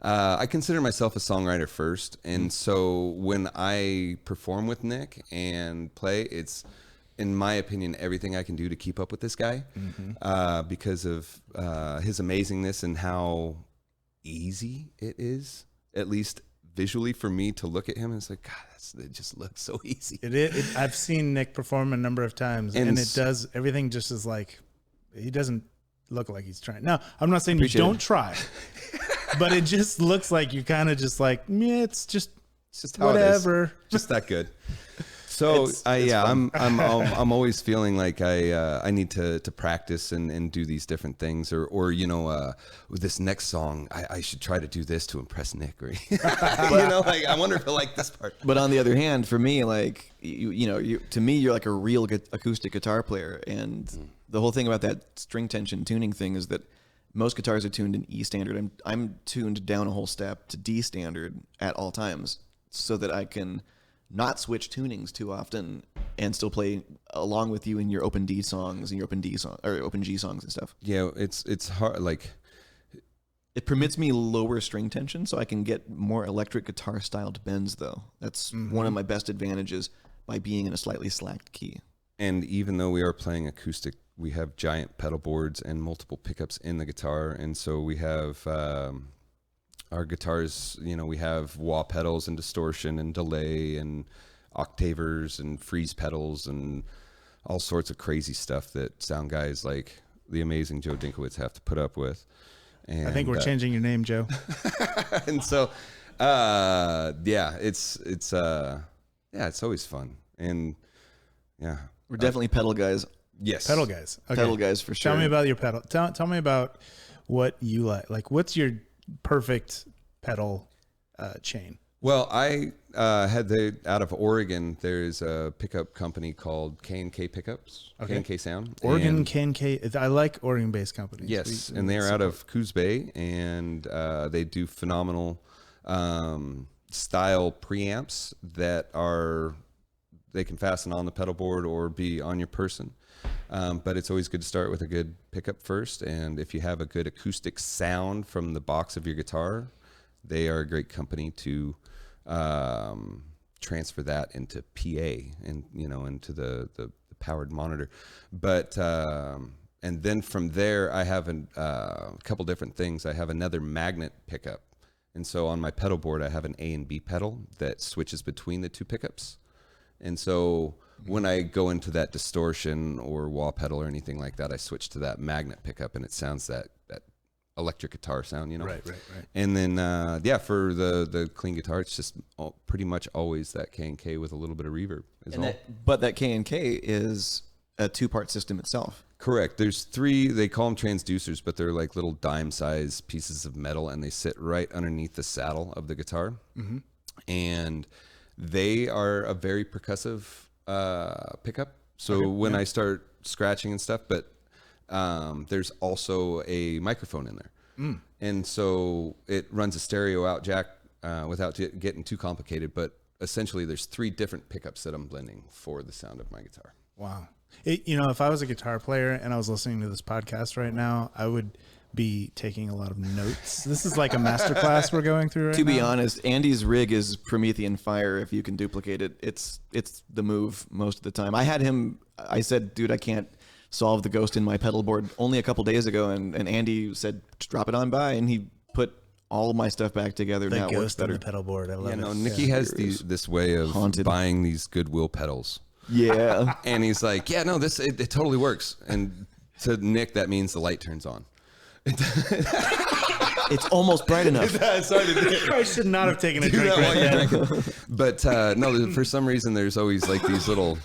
I consider myself a songwriter first, and so when I perform with Nick and play, it's, in my opinion, everything I can do to keep up with this guy, because of his amazingness and how easy it is, at least visually, for me to look at him and it's like, God, it just looks so easy. I've seen Nick perform a number of times, and it does, everything just is like, he doesn't look like he's trying. Now, I'm not saying you don't try. but it just looks like you're kind of just like, yeah, it's just how whatever. it is. Just that good. So I'm always feeling like I need to practice and do these different things, or with this next song I should try to do this to impress Nick, or like I wonder if I like this part. But on the other hand, for me, like to me, you're like a real acoustic guitar player, and the whole thing about that string tension tuning thing is that most guitars are tuned in E standard. I'm tuned down a whole step to D standard at all times, so that I can not switch tunings too often and still play along with you in your open D songs and your open D song or open G songs and stuff. Yeah, it's hard. Like, it permits me lower string tension, so I can get more electric guitar styled bends. Though that's one of my best advantages by being in a slightly slacked key. And even though we are playing acoustic, we have giant pedal boards and multiple pickups in the guitar, and so we have. Our guitars, we have wah pedals and distortion and delay and octavers and freeze pedals and all sorts of crazy stuff that sound guys like the amazing Joe Dinkowitz have to put up with. And I think we're changing your name, Joe. And so, it's always fun. And yeah, we're definitely pedal guys. Yes. Pedal guys. Okay. Pedal guys for sure. Tell me about your pedal. Tell me about what you like. Like, what's your perfect pedal chain? Well, I had out of Oregon. There's a pickup company called K&K Pickups, Okay. K&K Sound. Oregon K&K. I like Oregon-based companies. Yes, and they're out of Coos Bay, and they do phenomenal style preamps that they can fasten on the pedal board or be on your person. But it's always good to start with a good pickup first, and if you have a good acoustic sound from the box of your guitar, they are a great company to transfer that into PA and into the powered monitor. But and then from there, I have a couple different things. I have another magnet pickup, and so on my pedal board, I have an A and B pedal that switches between the two pickups, and so when I go into that distortion or wah pedal or anything like that, I switch to that magnet pickup, and it sounds that electric guitar sound, Right. And then, for the clean guitar, it's just pretty much always that K&K with a little bit of reverb. But that K&K is a two-part system itself. Correct. There's three, they call them transducers, but they're like little dime-sized pieces of metal, and they sit right underneath the saddle of the guitar. Mm-hmm. And they are a very percussive pickup. So when I start scratching and stuff, but there's also a microphone in there. And so it runs a stereo out jack without getting too complicated. But essentially there's three different pickups that I'm blending for the sound of my guitar. Wow. If I was a guitar player and I was listening to this podcast right now, I would be taking a lot of notes. This is like a masterclass we're going through right now. To be honest, Andy's rig is Promethean fire. If you can duplicate it, it's the move most of the time. I said, dude, I can't solve the ghost in my pedal board only a couple days ago, and Andy said, drop it on by, and he put all of my stuff back together. The now it works ghost on better. the pedal board. I love it. Nikki has this way of Haunted. buying these Goodwill pedals. Yeah. And he's like, yeah, no, it totally works. And to Nick, that means the light turns on. It's almost bright enough. I should not have taken a drink right then. But no, for some reason, there's always like these little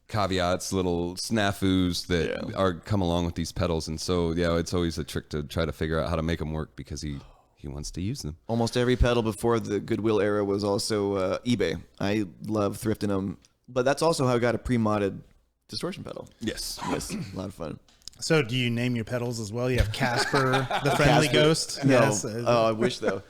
caveats, little snafus that come along with these pedals. And so, it's always a trick to try to figure out how to make them work because he wants to use them. Almost every pedal before the Goodwill era was also eBay. I love thrifting them. But that's also how I got a pre-modded distortion pedal. Yes. Yes, a lot of fun. So do you name your pedals as well? You have Casper, the friendly ghost. No. Yes. Oh, I wish though.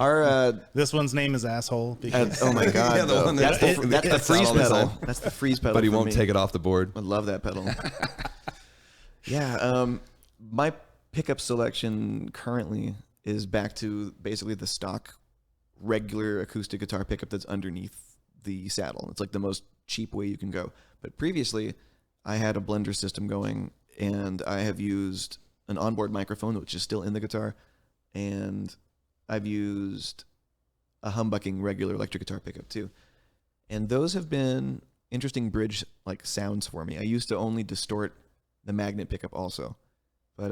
Our This one's name is Asshole. Because oh my god, Yeah, the though. one that's the freeze all the pedal. time. That's the freeze pedal. But he for won't me. take it off the board. I love that pedal. Yeah, my pickup selection currently is back to basically the stock regular acoustic guitar pickup that's underneath the saddle. It's like the most cheap way you can go. But previously, I had a blender system going, and I have used an onboard microphone, which is still in the guitar, and I've used a humbucking regular electric guitar pickup too. And those have been interesting bridge like sounds for me. I used to only distort the magnet pickup also. But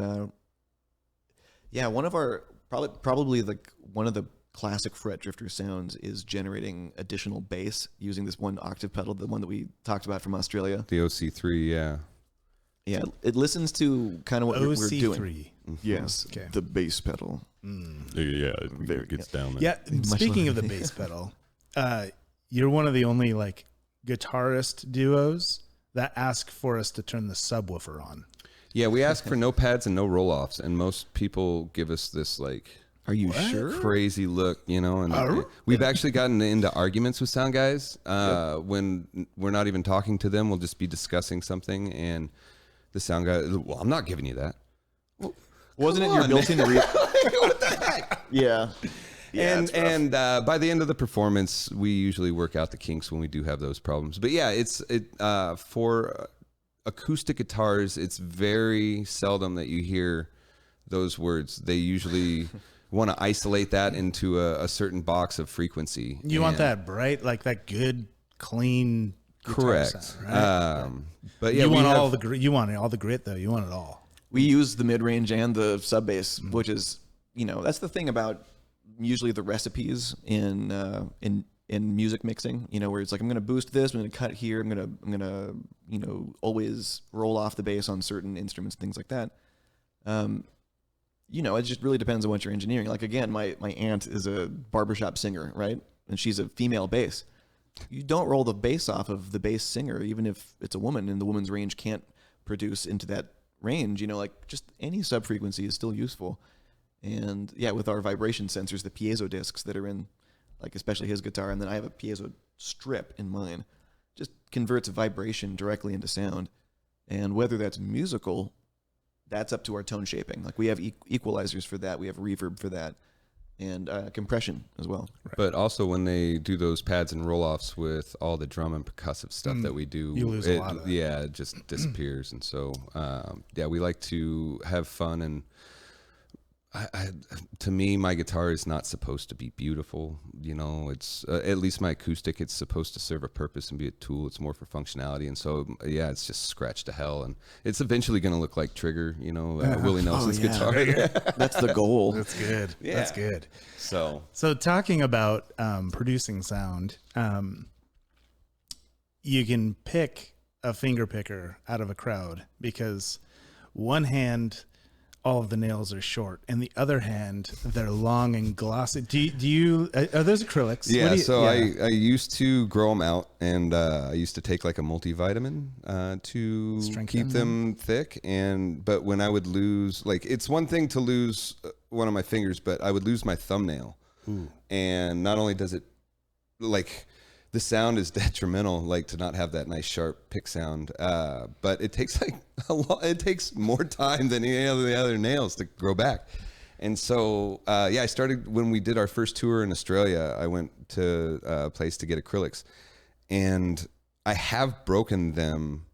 one of our Probably like one of the classic fret drifter sounds is generating additional bass using this one octave pedal, the one that we talked about from Australia. The OC3, yeah. Yeah, it listens to kind of what we're doing. OC3. Yes, Okay. the bass pedal. Yeah, it gets down there. Yeah, speaking of the bass pedal, you're one of the only like guitarist duos that ask for us to turn the subwoofer on. Yeah, we ask for no pads and no roll-offs, and most people give us this like, "Are you sure?" crazy look, you know. And we've actually gotten into arguments with sound guys when we're not even talking to them. We'll just be discussing something, and the sound guy, well, I'm not giving you that. Well, wasn't it your built-in? What the heck? Yeah. And by the end of the performance, we usually work out the kinks when we do have those problems. But yeah, for acoustic guitars, it's very seldom that you hear those words. They usually want to isolate that into a certain box of frequency. You want that bright, like that good, clean. Correct. Sound, right? But yeah, you want all the grit though. You want it all. We use the mid-range and the sub bass, which is, that's the thing about usually the recipes in music mixing, where it's like, I'm going to boost this, I'm going to cut here, I'm going to always roll off the bass on certain instruments, things like that. It just really depends on what you're engineering. Like, again, my aunt is a barbershop singer, right? And she's a female bass. You don't roll the bass off of the bass singer, even if it's a woman and the woman's range can't produce into that range, like just any sub frequency is still useful. And yeah, with our vibration sensors, the piezo discs that are in, like, especially his guitar, and then I have a piezo strip in mine, just converts vibration directly into sound. And whether that's musical, that's up to our tone shaping. Like, we have equalizers for that, we have reverb for that, and compression as well. Right. But also when they do those pads and roll-offs with all the drum and percussive stuff that we do, you lose a lot of that. Yeah, it just disappears. And so, we like to have fun. And to me, my guitar is not supposed to be beautiful. It's at least my acoustic, it's supposed to serve a purpose and be a tool. It's more for functionality. And so, yeah, it's just scratched to hell. And it's eventually going to look like Trigger, Willie Nelson's guitar. That's the goal. That's good. Yeah. That's good. So talking about producing sound, you can pick a finger picker out of a crowd because one hand, all of the nails are short, and the other hand, they're long and glossy. Do you are those acrylics? Yeah, I used to grow them out, and I used to take like a multivitamin to keep them thick. But when I would lose, like, it's one thing to lose one of my fingers, but I would lose my thumbnail. Ooh. And not only does it, like, the sound is detrimental, like, to not have that nice sharp pick sound. But it takes like it takes more time than any of the other nails to grow back. And so, I started when we did our first tour in Australia. I went to a place to get acrylics, and I have broken them,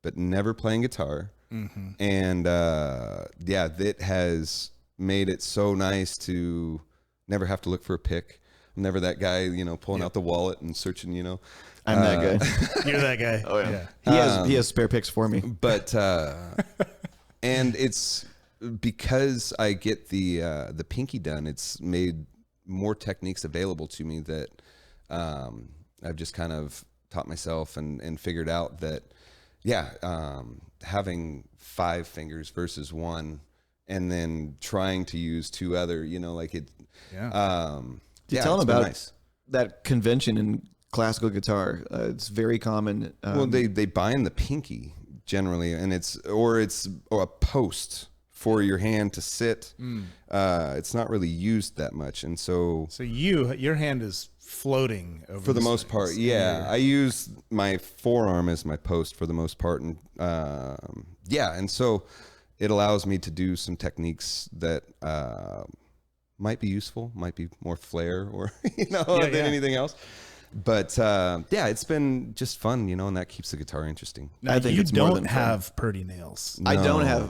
but never playing guitar. Mm-hmm. And it has made it so nice to never have to look for a pick. I'm never that guy, pulling out the wallet and searching, I'm that guy. You're that guy. Oh yeah. He has spare picks for me. But and it's because I get the pinky done, it's made more techniques available to me that I've just kind of taught myself and figured out that having 5 fingers versus 1, and then trying to use 2 other, like it. Yeah. Tell them about that convention in classical guitar. It's very common. They bind the pinky generally, and it's a post for your hand to sit. It's not really used that much, and so your hand is floating over for the most part. Yeah, I use my forearm as my post for the most part, and and so it allows me to do some techniques that might be useful, might be more flair or than anything else. But it's been just fun, and that keeps the guitar interesting. Now, I think you don't have purdy nails. No.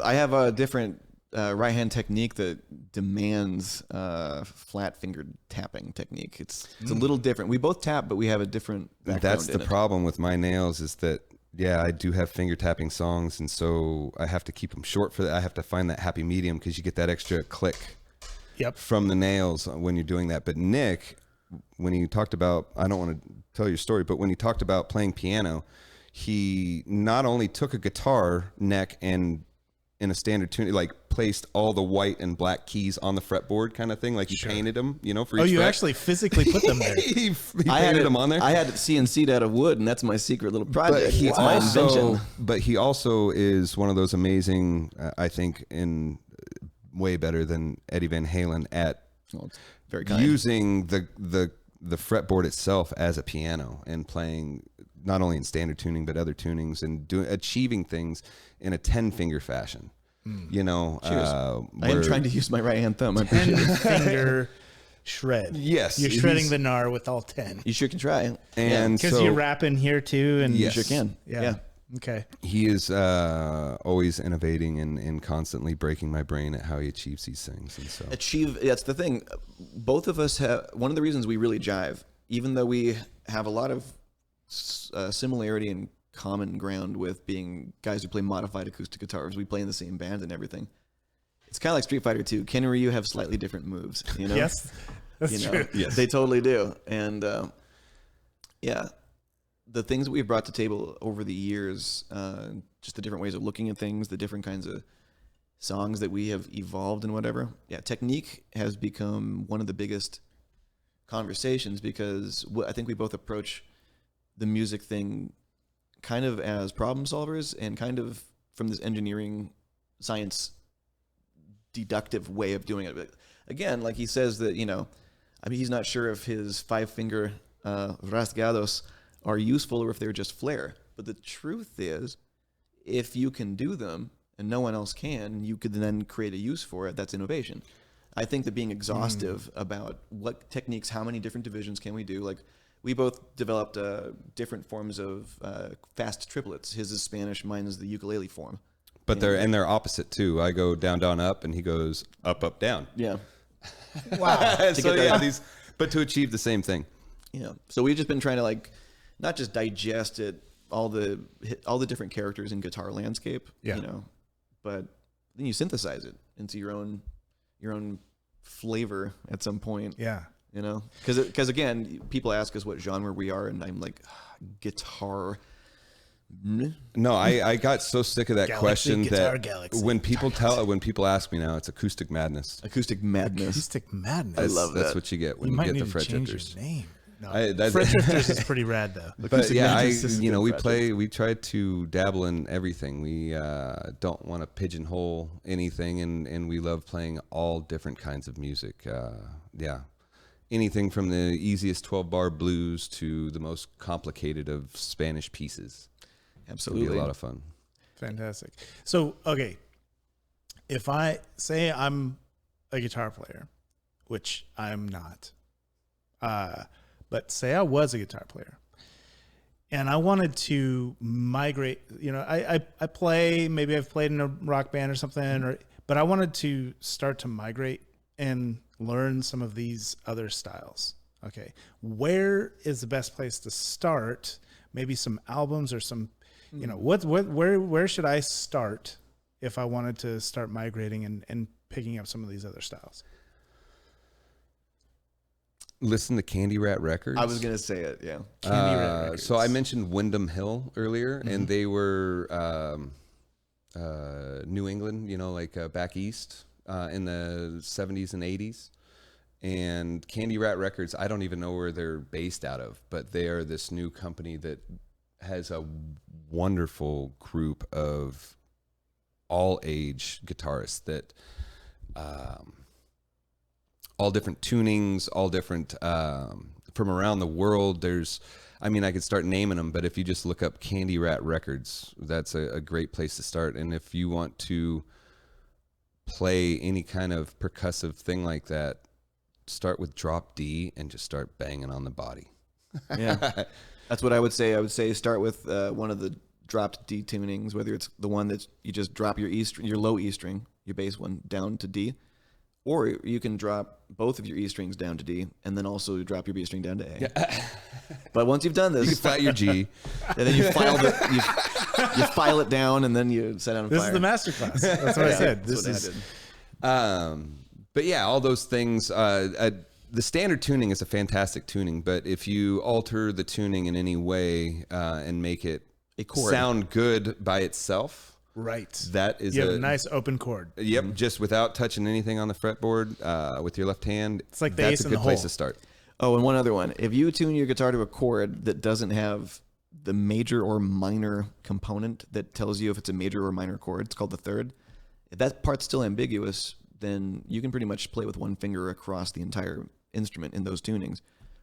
I have a different right hand technique that demands flat fingered tapping technique. It's a little different. We both tap, but we have a different background. That's the problem with my nails is that I do have finger tapping songs, and so I have to keep them short for that. I have to find that happy medium because you get that extra click. from the nails when you're doing that. But Nick, when he talked about, I don't want to tell your story, but when he talked about playing piano, he not only took a guitar neck and in a standard tune, like placed all the white and black keys on the fretboard kind of thing. Like he painted them, you know, for each you fret. actually physically put them there. he painted them on there. I had it CNC'd out of wood, and that's my secret little project. It's my invention. But he also is one of those amazing, I think, in way better than Eddie Van Halen at very kind. Using the fretboard itself as a piano and playing not only in standard tuning but other tunings and achieving things in a 10-finger fashion. You know, I am trying to use my right hand thumb. 10-finger shred. Yes, you're shredding the gnar with all 10. You sure can try. And because you're rapping here too, and you sure can. Yeah. Okay. He is always innovating and constantly breaking my brain at how he achieves these things. And so that's the thing. Both of us have, one of the reasons we really jive, even though we have a lot of similarity and common ground with being guys who play modified acoustic guitars. We play in the same band and everything. It's kind of like Street Fighter 2. Ken and Ryu have slightly different moves, you know? Yes, that's true. Yes. They totally do. And the things that we've brought to table over the years, just the different ways of looking at things, the different kinds of songs that we have evolved and whatever. Yeah, technique has become one of the biggest conversations because I think we both approach the music thing kind of as problem solvers and kind of from this engineering science deductive way of doing it. But again, like he says that, you know, I mean, he's not sure if his 5-finger rasgados are useful or if they're just flair. But the truth is, if you can do them and no one else can, you could then create a use for it. That's innovation. I think that being exhaustive about what techniques, how many different divisions can we do, like we both developed different forms of fast triplets. His is Spanish, mine is the ukulele form. But they're opposite too. I go down, down, up, and he goes up, up, down. Yeah. Wow. So yeah, but to achieve the same thing. Yeah. So we've just been trying to like not just digest it, all the different characters in guitar landscape. Yeah. You know, but then you synthesize it into your own flavor at some point. Yeah. You know, because again, people ask us what genre we are, and I'm like, guitar. No, I got so sick of that question that when people ask me now, it's acoustic madness. Acoustic madness. Acoustic madness. I love that. That's what you get when you get the fretdrifters. Your name. No, fretdrifters is pretty rad though. But yeah, we try to dabble in everything. We don't want to pigeonhole anything, and we love playing all different kinds of music. Yeah. Anything from the easiest 12-bar blues to the most complicated of Spanish pieces. Absolutely. It'll be a lot of fun. Fantastic. So, okay, if I say I'm a guitar player, which I'm not, but say I was a guitar player, and I wanted to migrate, you know, I play, maybe I've played in a rock band or something, but I wanted to start to migrate and learn some of these other styles. Okay. Where is the best place to start? Maybe some albums or some, you know, where should I start if I wanted to start migrating and picking up some of these other styles? Listen to Candy Rat Records. I was going to say it. Yeah. Candy Rat Records. So I mentioned Windham Hill earlier, and they were New England, you know, like back east. In the 70s and 80s. And Candy Rat Records, I don't even know where they're based out of, but they are this new company that has a wonderful group of all age guitarists that all different tunings, all different from around the world. I could start naming them, but if you just look up Candy Rat Records, that's a great place to start. And if you want to play any kind of percussive thing like that, start with drop D and just start banging on the body. Yeah, that's what I would say. I would say start with one of the dropped D tunings, whether it's the one that you just drop your your low E string, your bass one, down to D, or you can drop both of your E strings down to D and then also drop your B string down to A. Yeah. But once you've done this, you can flat your G, and then you file it down, and then you set it on fire. This is the masterclass. That's what I said. This is. But yeah, all those things. The standard tuning is a fantastic tuning, but if you alter the tuning in any way and make it sound good by itself, right, that is you have a nice open chord. Yep, just without touching anything on the fretboard with your left hand. It's like the that's ace a in good the place hole. to start. Oh, and one other one. If you tune your guitar to a chord that doesn't have the major or minor component that tells you if it's a major or minor chord, it's called the third. If that part's still ambiguous, then you can pretty much play with one finger across the entire instrument in those tunings.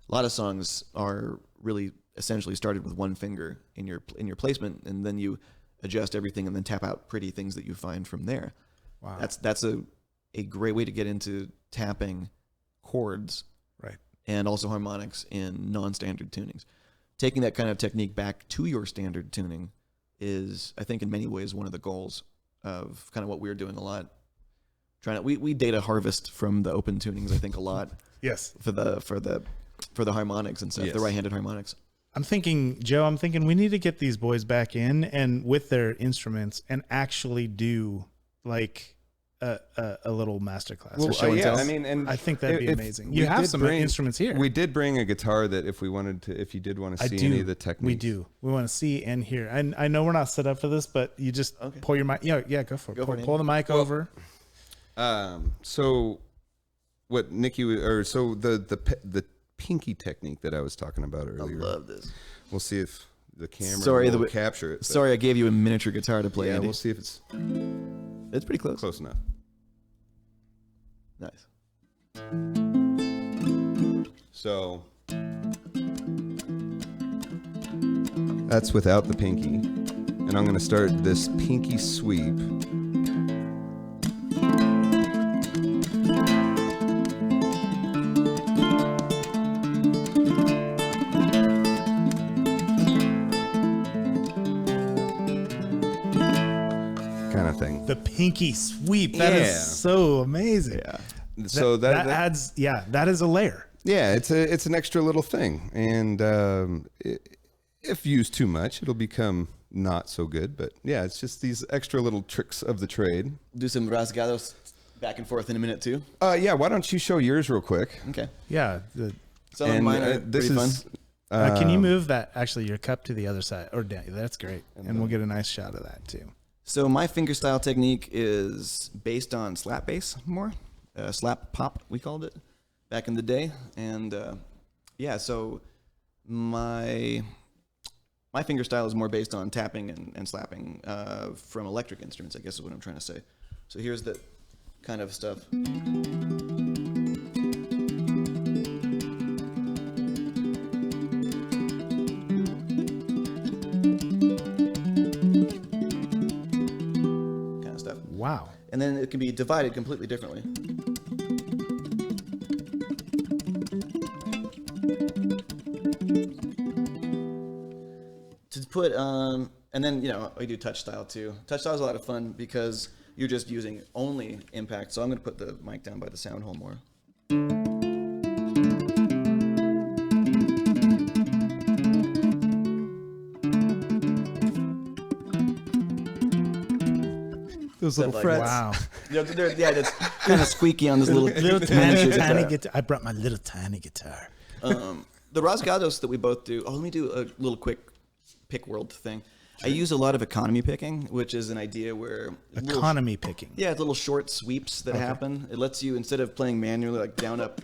A lot of songs are really essentially started with one finger in your placement, and then you adjust everything and then tap out pretty things that you find from there. Wow. That's a great way to get into tapping chords, right, and also harmonics in non-standard tunings. Taking that kind of technique back to your standard tuning is, I think, in many ways one of the goals of kind of what we're doing a lot. We data harvest from the open tunings, I think, a lot. Yes. For the harmonics and stuff, yes. the right-handed harmonics. I'm thinking, Joe, we need to get these boys back in and with their instruments and actually do like a little masterclass. Well, or show and yeah, tell. I mean, and I think that'd be amazing. we You have did some bring instruments here. We did bring a guitar that if you did want to see any of the techniques. We do. We want to see and hear. And I know we're not set up for this, but you just pull your mic. Yeah, go for it. Pull the mic over. So what Nikki the pinky technique that I was talking about earlier. I love this. We'll see if the camera will capture it. Sorry, I gave you a miniature guitar to play. Yeah, Andy. we'll see if it's pretty close. Close enough. Nice. So that's without the pinky. And I'm going to start this pinky sweep. Kind of thing. The pinky sweep. That is so amazing. Yeah. So that adds, that is a layer. Yeah, it's an extra little thing, and if used too much, it'll become not so good. But yeah, it's just these extra little tricks of the trade. Do some rasgados back and forth in a minute too. Yeah, why don't you show yours real quick? Okay. Yeah. Some of mine are this pretty is fun. Can you move your cup to the other side or down? That's great, and we'll get a nice shot of that too. So my fingerstyle technique is based on slap bass more. Slap pop, we called it back in the day. And so my fingerstyle is more based on tapping and slapping from electric instruments, I guess is what I'm trying to say. So here's the kind of stuff. Kind of stuff. Wow. And then it can be divided completely differently. To put, and then, we do touch style too. Touch style is a lot of fun because you're just using only impact. So I'm going to put the mic down by the sound hole more. Those little Like, frets. Wow. It's kind of squeaky on this little tiny guitar. guitar. I brought my little tiny guitar. The rasgados that we both do. Oh, let me do a little quick pick world thing. I use a lot of economy picking, which is an idea where Economy picking. Yeah, it's little short sweeps that happen. It lets you, instead of playing manually like down up,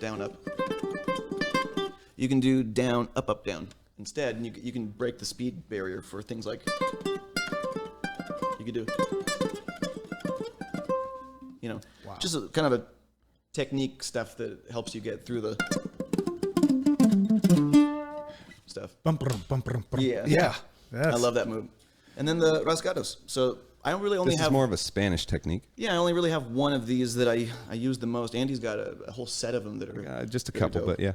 you can do down up up down instead, and you can break the speed barrier for things like you could do. Just a, kind of a technique stuff that helps you get through the stuff. Bum, brum, bum, brum, brum. Yeah. Yes. I love that move. And then the rasgados. So I don't really only This have is more of a Spanish technique. Yeah, I only really have one of these that I use the most. Andy's got a whole set of them that are Just a couple, dope. but yeah.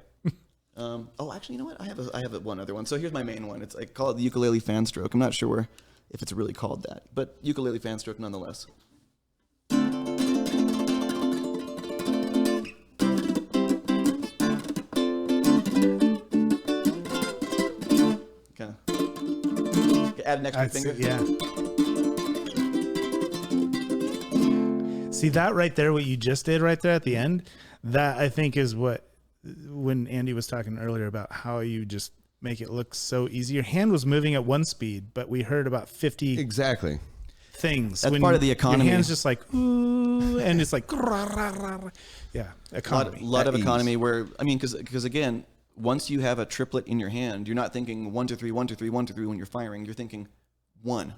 Actually, you know what? I have one other one. So here's my main one. I call it the Ukulele Fan Stroke. I'm not sure if it's really called that, but Ukulele Fan Stroke nonetheless. Kind of add an extra finger. Yeah. See that right there, what you just did right there at the end, that I think is what, when Andy was talking earlier about how you just make it look so easy. Your hand was moving at one speed, but we heard about 50 Exactly. things. That's part of the economy. Your hand's just like, ooh, and it's like, yeah, economy. A lot of At economy ease. where, I mean, because again, once you have a triplet in your hand, you're not thinking 1, 2, 3, 1, 2, 3, 1, 2, 3 when you're firing. You're thinking one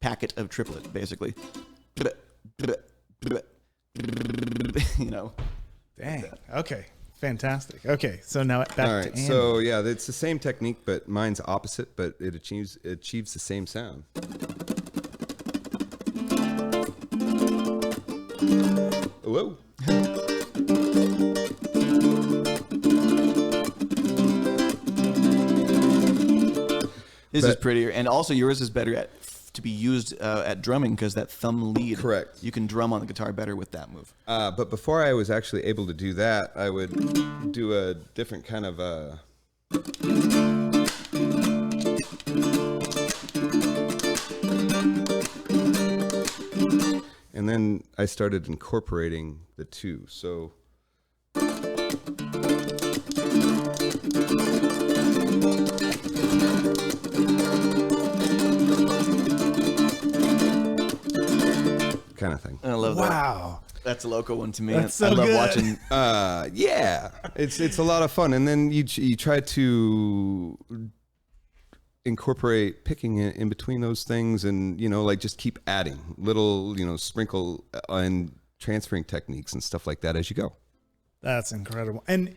packet of triplet, basically. You know. Dang. Okay. Fantastic. Okay. So now back All to right. Andy. So yeah, it's the same technique, but mine's opposite, but it achieves the same sound. Whoa. His is prettier, and also yours is better to be used at drumming because that thumb lead. Correct. You can drum on the guitar better with that move. But before I was actually able to do that, I would do a different kind of and then I started incorporating the two. So kind of thing. I love that. wow. That's a local one to me. That's so I love good. watching. Yeah, it's a lot of fun, and then you try to incorporate picking in between those things, and like just keep adding little sprinkle and transferring techniques and stuff like that as you go. That's incredible. And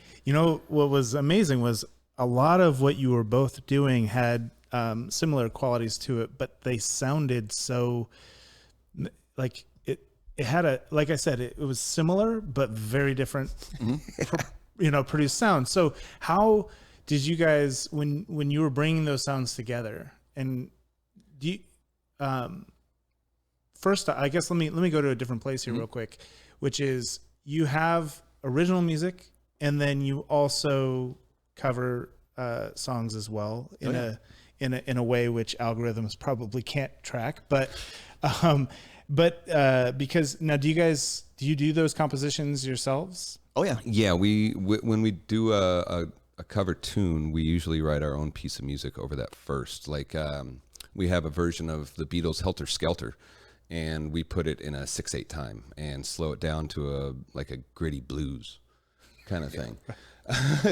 what was amazing was a lot of what you were both doing had similar qualities to it, but they sounded so like it had like I said, it was similar but very different, produced sounds. So how did you guys, when you were bringing those sounds together, and do you, first, I guess let me go to a different place here real quick, which is you have original music and then you also cover songs as well in a way which algorithms probably can't track, but because now do you do those compositions yourselves? Oh yeah. Yeah, when we do a cover tune, we usually write our own piece of music over that first. Like we have a version of the Beatles' Helter Skelter, and we put it in a 6/8 time and slow it down to a gritty blues kind of thing.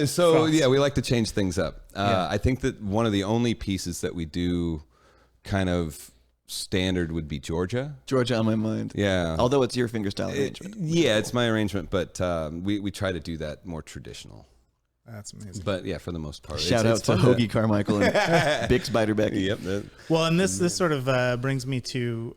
So yeah, we like to change things up. I think that one of the only pieces that we do kind of standard would be Georgia on my mind. Yeah. Although it's your fingerstyle arrangement. Yeah, it's my arrangement, but we try to do that more traditional. That's amazing. But yeah, for the most part. Shout out to Hoagie Carmichael and Bix Beiderbecke. Yep. Well, and this sort of brings me to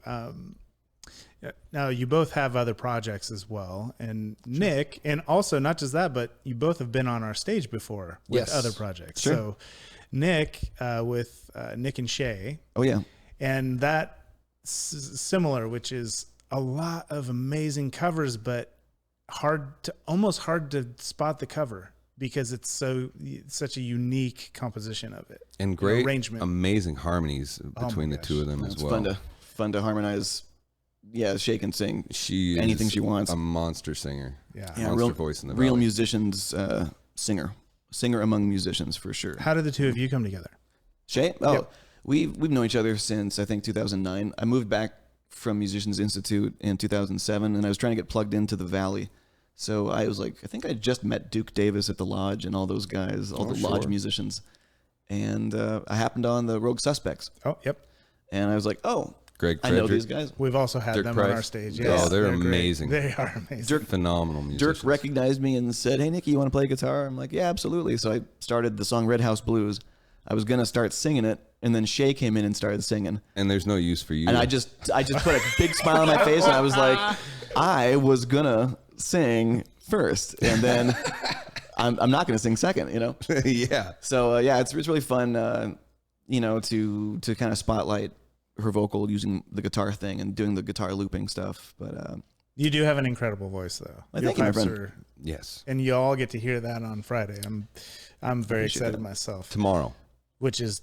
now you both have other projects as well, and Nick, and also not just that, but you both have been on our stage before with Yes. other projects. Sure. So Nick with Nick and Shay, Oh yeah. and that similar, which is a lot of amazing covers, but almost hard to spot the cover because it's such a unique composition of it And great, arrangement. amazing harmonies between the gosh. two of them as It's well. fun to harmonize. Yeah, shake and sing. She Anything is she wants. a monster singer. Yeah. Monster real voice in the real valley. musicians, singer among musicians for sure. How did the two of you come together? Shay? Oh, Yep. we've known each other since I think 2009. I moved back from Musicians Institute in 2007, and I was trying to get plugged into the Valley. So I was like, I think I just met Duke Davis at the Lodge and all those guys, all the Lodge musicians, and I happened on the Rogue Suspects, Oh, yep. and I was like, oh, Greg I know Frederick. these guys. We've also had Dirk them Price. on our stage. Oh, Yes, they're great. amazing. They are amazing. Phenomenal musicians. Dirk recognized me and said, "Hey, Nicky, you want to play guitar?" I'm like, "Yeah, absolutely." So I started the song Red House Blues. I was gonna start singing it, and then Shay came in and started singing, And there's no use for you. and I just put a big smile on my face, and I was like, I was gonna sing first, and then I'm not gonna sing second, yeah. So yeah, it's really fun, to kind of spotlight her vocal using the guitar thing and doing the guitar looping stuff. But You do have an incredible voice, though. Well, Your thank you, my pipes friend. are, Yes. and you all get to hear that on Friday. I'm very Appreciate excited it. myself. Tomorrow. Which is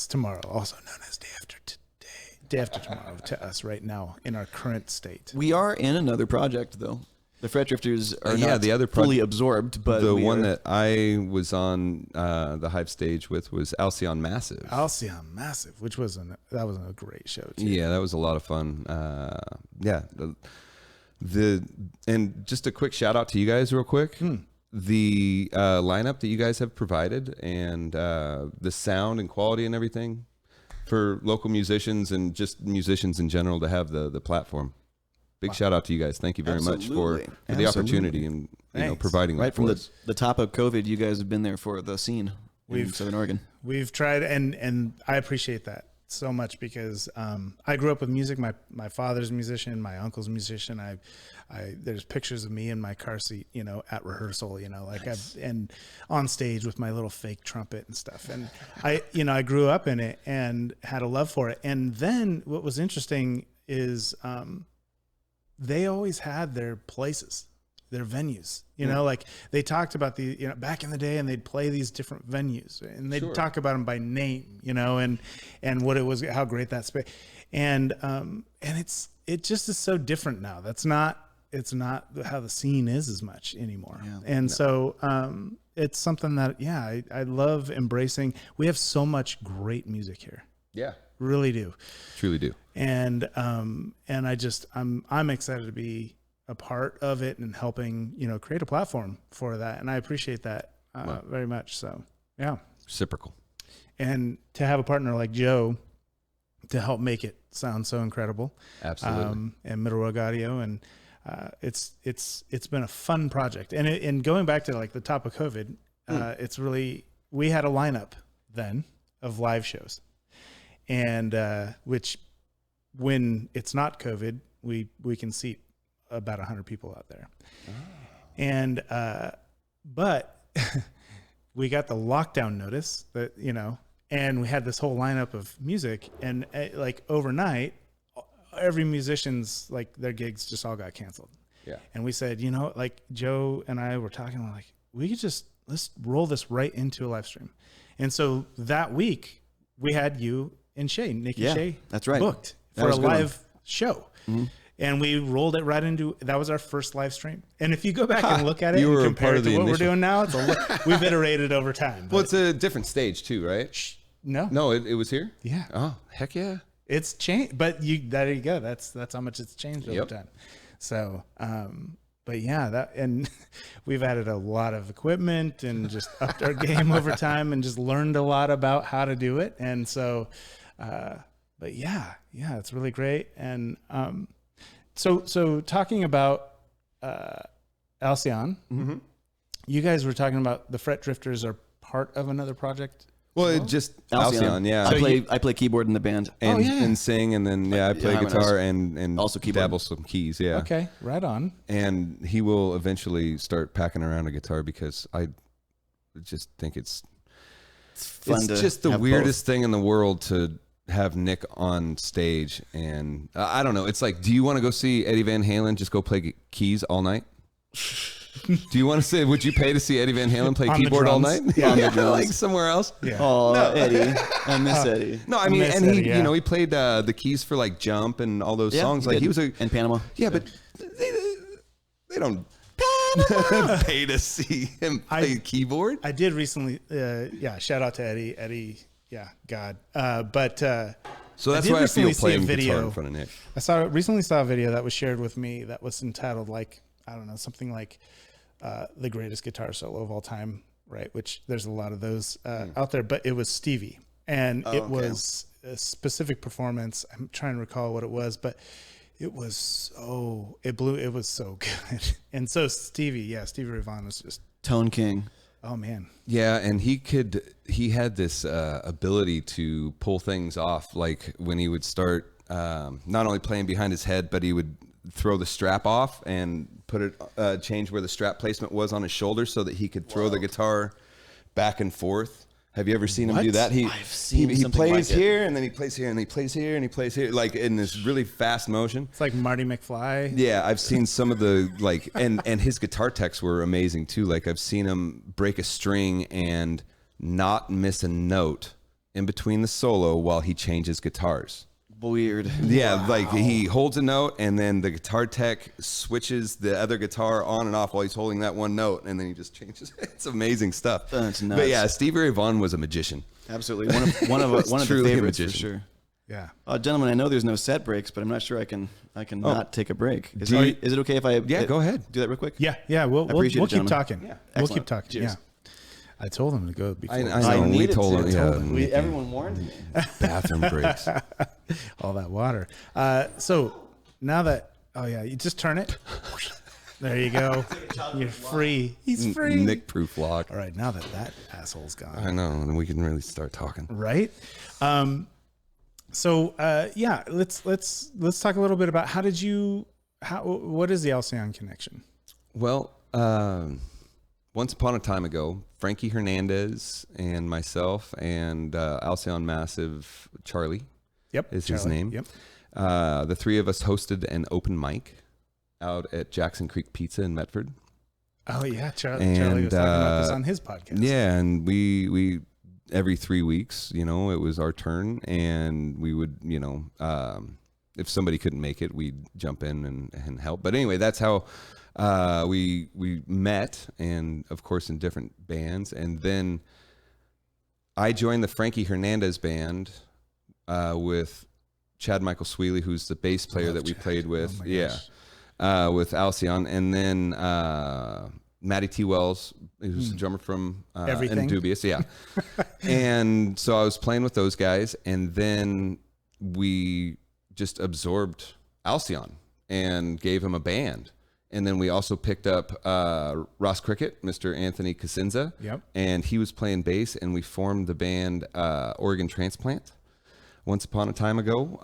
tomorrow, also known as day after today. day after tomorrow to us right now in our current state. We are in another project though. The Fret Drifters are Yeah, not the other fully absorbed, but the we one are- that I was on the Hive stage with was Alcyon Massive. Alcyon Massive, which that was a great show too. Yeah, that was a lot of fun. Yeah, and just a quick shout out to you guys real quick. The lineup that you guys have provided and the sound and quality and everything for local musicians and just musicians in general to have the platform. Big shout out to you guys. Thank you very much for the opportunity and providing right that from for us. the top of COVID. You guys have been there for the scene in Southern Oregon. We've tried, and I appreciate that so much because I grew up with music. My father's a musician, my uncle's a musician. There's pictures of me in my car seat, at rehearsal, and on stage with my little fake trumpet and stuff. And I grew up in it and had a love for it. And then what was interesting is they always had their places, their venues, like they talked about back in the day, and they'd play these different venues and they'd talk about them by name, and what it was, how great that space. And it just is so different now. It's not how the scene is as much anymore. Yeah. And so it's something that, I love embracing. We have so much great music here. Yeah. Really do. Truly do. And I'm excited to be a part of it and helping, create a platform for that. And I appreciate that very much. So, yeah. Reciprocal. And to have a partner like Joe to help make it sound so incredible. Absolutely. And Middle Road Audio. And it's been a fun project. And going back to like the top of COVID, it's really, we had a lineup then of live shows. And which, when it's not COVID, we can seat about 100 people out there. Oh. And but we got the lockdown notice that and we had this whole lineup of music, and like overnight, every musician's like their gigs just all got canceled. Yeah. And we said, like Joe and I were talking, like we could let's roll this right into a live stream. And so that week we had you and Nikki Shea, that's right, booked for a live show. Mm-hmm. And we rolled it right into, that was our first live stream. And if you go back and look at it and compare it to what we're doing now, we've iterated over time. Well, it's a different stage too, right? No, it was here. Yeah. Oh, heck yeah. It's changed, but there you go. That's how much it's changed over time. So, but yeah, and we've added a lot of equipment and just upped our game over time and just learned a lot about how to do it. And so, but yeah, it's really great. And, so talking about, Alcyon, mm-hmm. You guys were talking about the Fret Drifters are part of another project. Well, it just Alcyon, yeah. I play keyboard in the band and sing, and then I play guitar and also keyboard. Dabble some keys, yeah. Okay, right on. And he will eventually start packing around a guitar because I just think it's fun. It's just the weirdest thing in the world to have Nick on stage, and I don't know. It's like, do you want to go see Eddie Van Halen just go play keys all night? Do you want to say, would you pay to see Eddie Van Halen play keyboard all night? Yeah, like somewhere else. Yeah. Oh, no. Eddie, I miss Eddie. No, I mean, and he, he played the keys for like Jump and all those songs. Like he was in Panama. Yeah, but they don't pay to see him play keyboard. I did recently. Shout out to Eddie. Eddie, God. So that's why I feel playing guitar in front of Nick. Recently saw a video that was shared with me that was entitled something like the greatest guitar solo of all time, right? Which there's a lot of those out there, but it was Stevie, and it was a specific performance. I'm trying to recall what it was, but it was so good. And so Stevie Ray Vaughan was just Tone King. Oh man. Yeah, and he had this ability to pull things off. Like when he would start not only playing behind his head, but he would throw the strap off and put it change where the strap placement was on his shoulder so that he could throw the guitar back and forth. Have you ever seen him do that? I've seen he plays here and then he plays here and he plays here and he plays here, like in this really fast motion. It's like Marty McFly. Yeah, I've seen some of the and his guitar techs were amazing too. Like I've seen him break a string and not miss a note in between the solo while he changes guitars. weird. Yeah, like he holds a note, and then the guitar tech switches the other guitar on and off while he's holding that one note, and then he just changes. It's amazing stuff. That's nuts. But yeah, Stevie Ray Vaughan was a magician. Absolutely, one of the favorites for sure. Yeah. Gentlemen, I know there's no set breaks, but I'm not sure I can not take a break. Is Do you- it okay if I? Yeah, go ahead. Do that real quick. Yeah. We'll appreciate keep it, gentlemen. talking. Yeah. We'll Excellent. keep talking. Cheers. Yeah. I told him to go before. I know. We needed told him. to. Yeah, Everyone warned me. bathroom breaks. All that water. So now that, you just turn it. There you go. You're free. He's free. Nick proof lock. All right. Now that asshole's gone. I know, and we can really start talking. Right. So let's talk a little bit about what is the Alcyon connection? Well, once upon a time ago, Frankie Hernandez and myself and Alcyon Massive Charlie is his name. Yep. The three of us hosted an open mic out at Jackson Creek Pizza in Medford. Oh yeah, Charlie And, was talking about this on his podcast. Yeah, and we every 3 weeks, it was our turn, and we would, if somebody couldn't make it, we'd jump in and help. But anyway, that's how we met, and of course in different bands. And then I joined the Frankie Hernandez band with Chad Michael Sweely, who's the bass player that we played with. Oh my gosh. With Alcyon, and then Matty T. Wells, who's the drummer from Everything. Dubious, yeah. And so I was playing with those guys, and then we just absorbed Alcyon and gave him a band. And then we also picked up Ross Cricket, Mr. Anthony Casinza, and he was playing bass, and we formed the band Oregon Transplant once upon a time ago.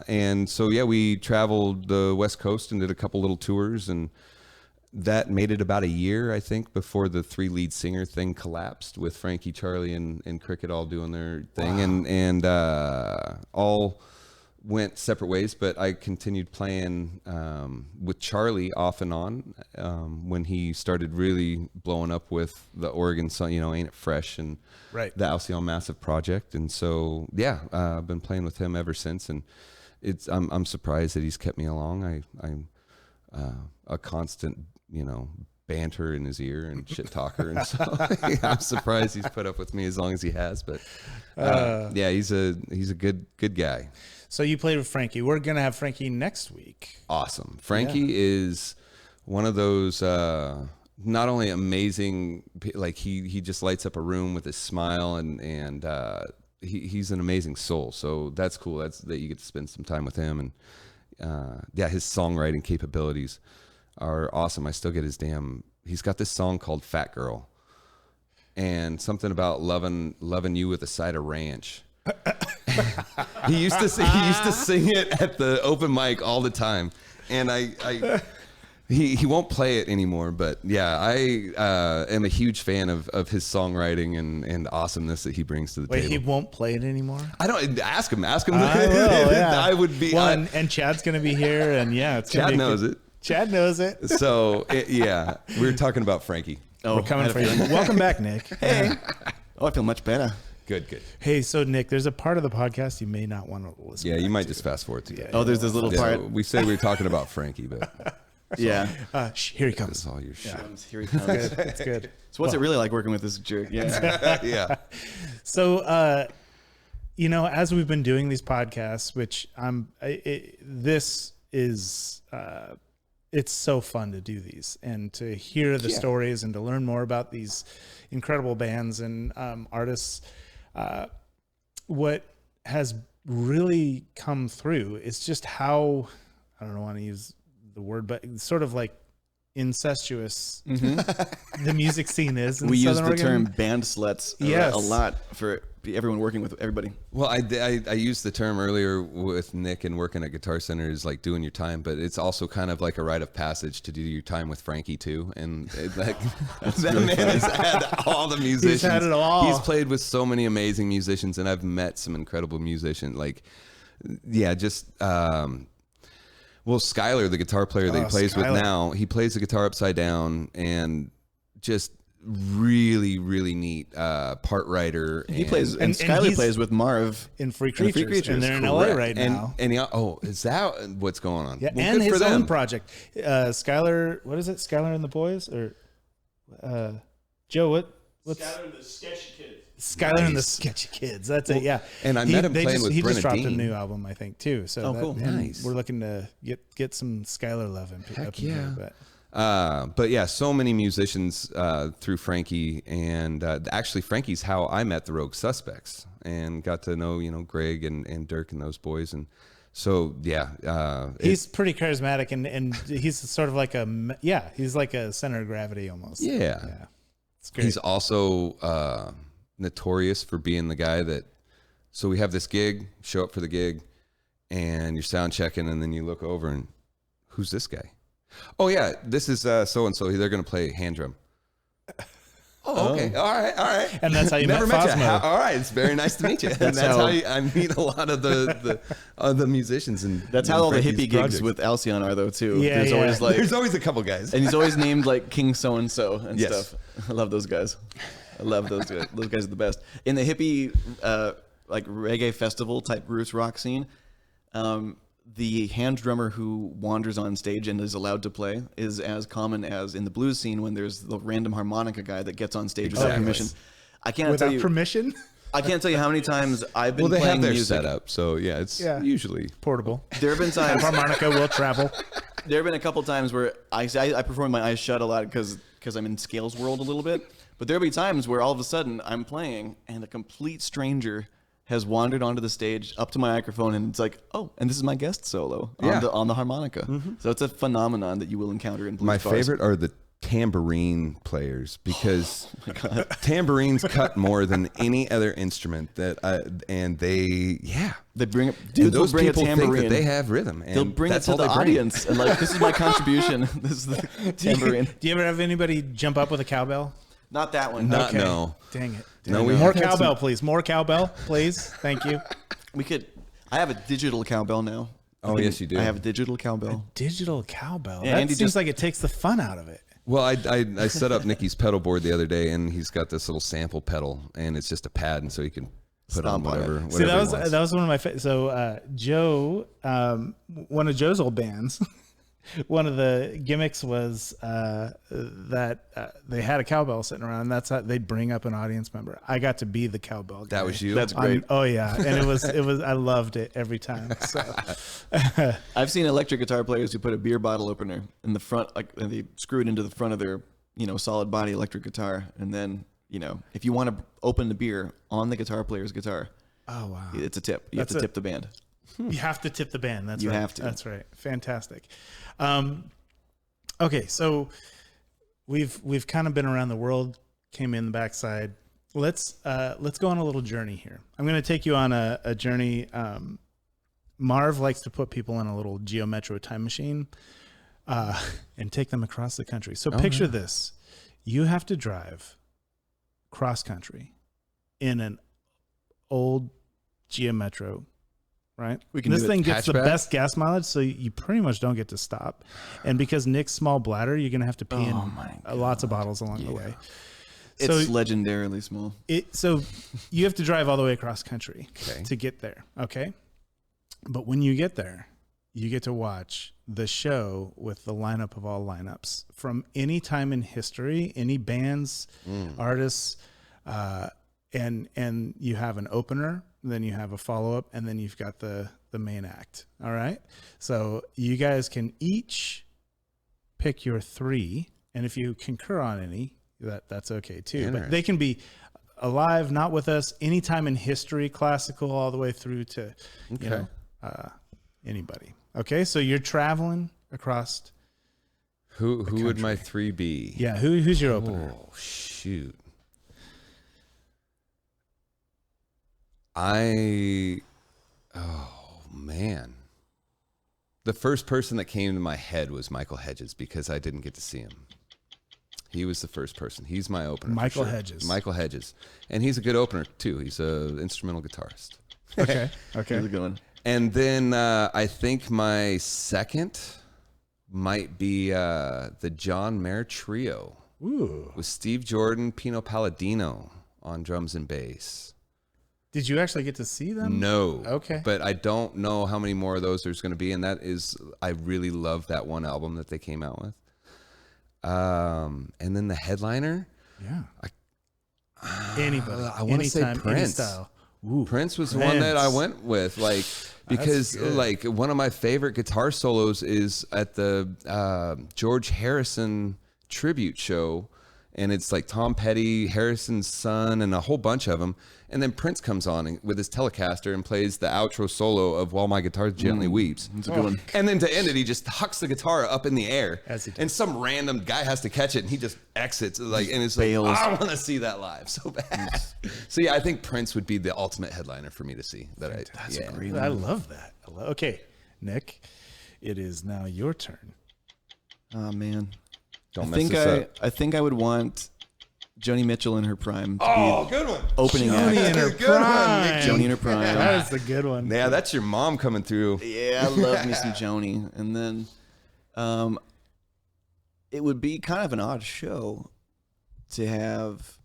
And so, we traveled the West Coast and did a couple little tours, and that made it about a year, I think, before the 3 lead singer thing collapsed with Frankie, Charlie, and Cricket all doing their thing. Wow. And all went separate ways, but I continued playing with Charlie off and on when he started really blowing up with the Oregon song, Ain't It Fresh, and the Alcyon Massive project. And so, I've been playing with him ever since, and I'm surprised that he's kept me along. I'm a constant, banter in his ear and shit talker, and so I'm surprised he's put up with me as long as he has. But he's a good guy. So you played with Frankie. We're gonna have Frankie next week. Awesome. Frankie is one of those not only amazing, like he just lights up a room with his smile, and he's an amazing soul. So that's cool. That you get to spend some time with him, and his songwriting capabilities are awesome. I still get he's got this song called Fat Girl, and something about loving you with a side of ranch. he used to sing it at the open mic all the time, and he won't play it anymore. But I am a huge fan of his songwriting and awesomeness that he brings to the table. He won't play it anymore? I don't ask him. I will, yeah. I would be. Well, and Chad's gonna be here, and Chad knows it. Chad knows it. So we were talking about Frankie. We're coming for you. Welcome back, Nick. Hey. I feel much better. Good. Hey, so Nick, there's a part of the podcast you may not want to listen to. Yeah, you might just fast forward to that. There's this little part. We say we were talking about Frankie, but here he comes. That's all your shit. Here he comes. It's good. So what's it really like working with this jerk? Yeah. So, as we've been doing these podcasts, which this is, it's so fun to do these and to hear the stories and to learn more about these incredible bands and artists. What has really come through is just how, I don't want to use the word, but sort of like incestuous the music scene is. We use Southern the Oregon. term band sluts a lot for everyone working with everybody. Well, I used the term earlier with Nick and working at Guitar Center is like doing your time, but it's also kind of like a rite of passage to do your time with Frankie too. And that man has had all the musicians. He's had it all. He's played with so many amazing musicians, and I've met some incredible musicians. Well, Skylar, the guitar player that he plays with now, he plays the guitar upside down, and just really, really neat part writer. He plays, and and Skylar he's plays with Marv in Free Creatures, and they're in LA Correct. right now. And is that what's going on? Yeah, Well, and good for his them. own project. Skylar, what is it? Skylar and the Boys? Or Joe, what's Skylar and the Sketch Kids. Skylar and the Nice. Sketchy Kids. That's it, yeah. and I met him playing with He just Brenna dropped a Dean. new album, I think, too. So Oh, cool. and Nice. We're looking to get some Skylar love up in yeah. here. But yeah, so many musicians through Frankie, and actually Frankie's how I met the Rogue Suspects and got to know Greg and Dirk and those boys, and so yeah, He's pretty charismatic, and he's sort of like he's like a center of gravity almost. yeah. It's great. He's also notorious for being the guy that. So we have this gig, show up for the gig, and you're sound checking, and then you look over and who's this guy? Oh yeah, this is so and so. They're going to play hand drum. Oh, okay. All right. And that's how you Never met met you. Fosmo. All right, it's very nice to meet you. And that's how I meet a lot of the musicians. And That's how all the Frankie's hippie gigs projects. with Alcyon are, though, too. Yeah, There's yeah. always like, There's always a couple guys. and he's always named like King So and So and Yes. stuff. I love those guys. I love those guys. Those guys are the best. In the hippie, like reggae festival type roots rock scene, the hand drummer who wanders on stage and is allowed to play is as common as in the blues scene when there's the random harmonica guy that gets on stage without Exactly. permission. I cannot tell Without you. permission, I can't tell you how many times I've been Well, they playing have their music. setup, so yeah, it's usually portable. There have been times. Harmonica will travel. There have been a couple times where I perform my eyes shut a lot because I'm in Scales world a little bit. But there'll be times where all of a sudden I'm playing and a complete stranger has wandered onto the stage up to my microphone and it's like, oh, and this is my guest solo on the harmonica. So it's a phenomenon that you will encounter in blues my bars. favorite are the tambourine players because tambourines cut more than any other instrument and they bring up and dudes will those bring a people think tambourine. that they have rhythm and They'll bring it that's to all the they bring. audience and like, this is my contribution. This is the tambourine. Do you ever have anybody jump up with a cowbell? Not that one. Not- No. Dang it. No, we More have had cowbell, please. More cowbell, please. Thank you. We could. I have a digital cowbell now. Oh, yes, you do. I have a digital cowbell. Digital cowbell. Yeah, That Andy seems just- like it takes the fun out of it. Well, I set up Nikki's pedal board the other day, and he's got this little sample pedal, and it's just a pad, and so he can put Stomp on on it. whatever. See, whatever he wants. that was one of my favorite. So Joe, one of Joe's old bands, one of the gimmicks was that they had a cowbell sitting around. And that's how they'd bring up an audience member. I got to be the cowbell guy. That was you. That's great. Oh yeah, and it was. I loved it every time. So I've seen electric guitar players who put a beer bottle opener in the front, like and they screw it into the front of their, solid body electric guitar, and then, if you want to open the beer on the guitar player's guitar, oh wow, it's a tip. You have That's to it. tip the band. you have to tip the band. That's You right. have to. That's right. Fantastic. Okay, so we've kind of been around the world. Came in the backside. Let's go on a little journey here. I'm going to take you on a journey. Marv likes to put people in a little Geo Metro time machine and take them across the country. So picture this. You have to drive cross country in an old Geo Metro, right? We can This do it. thing gets the Hatchback? best gas mileage, so you pretty much don't get to stop. And because Nick's small bladder, you're going to have to pee in lots of bottles along the way. So It's legendarily small. so you have to drive all the way across country to get there, okay? But when you get there, you get to watch the show with the lineup of all lineups from any time in history, any bands, artists, and you have an opener, then you have a follow-up, and then you've got the main act, all right? So you guys can each pick your three, and if you concur on any, that's okay too. But they can be alive, not with us, anytime in history, classical, all the way through to anybody. Okay, so you're traveling across. Who would my three be? Yeah, who's your opener? Oh shoot! Oh man. The first person that came to my head was Michael Hedges because I didn't get to see him. He was the first person. He's my opener. Michael for sure. Hedges. Michael Hedges. And he's a good opener too. He's an instrumental guitarist. Okay. Here's a good one. And then I think my second might be the John Mayer Trio Ooh. with Steve Jordan, Pino Palladino on drums and bass. Did you actually get to see them? No. Okay. But I don't know how many more of those there's going to be. And I really love that one album that they came out with. And then the headliner. Yeah. Anybody. I want to say anytime, any Prince. style. Ooh, Prince was the one that I went with, like, because like one of my favorite guitar solos is at the George Harrison tribute show, and it's like Tom Petty, Harrison's son, and a whole bunch of them. And then Prince comes on with his Telecaster and plays the outro solo of While My Guitar Gently Weeps. That's a good one. And then to end it, he just hucks the guitar up in the air, As he does. and some random guy has to catch it, and he just exits. Like, and it's like, Bails. I want to see that live so bad. So yeah, I think Prince would be the ultimate headliner for me to see. That's a great I love that. Okay, Nick, it is now your turn. Oh man, Don't mess this up. I think I would want Joni Mitchell in her prime to Oh, be good one. opening Joni act. in her Good one, prime. Nick. Joni in her prime. That is a good one. Yeah, that's your mom coming through. Yeah, I love me some Joni. And then it would be kind of an odd show to have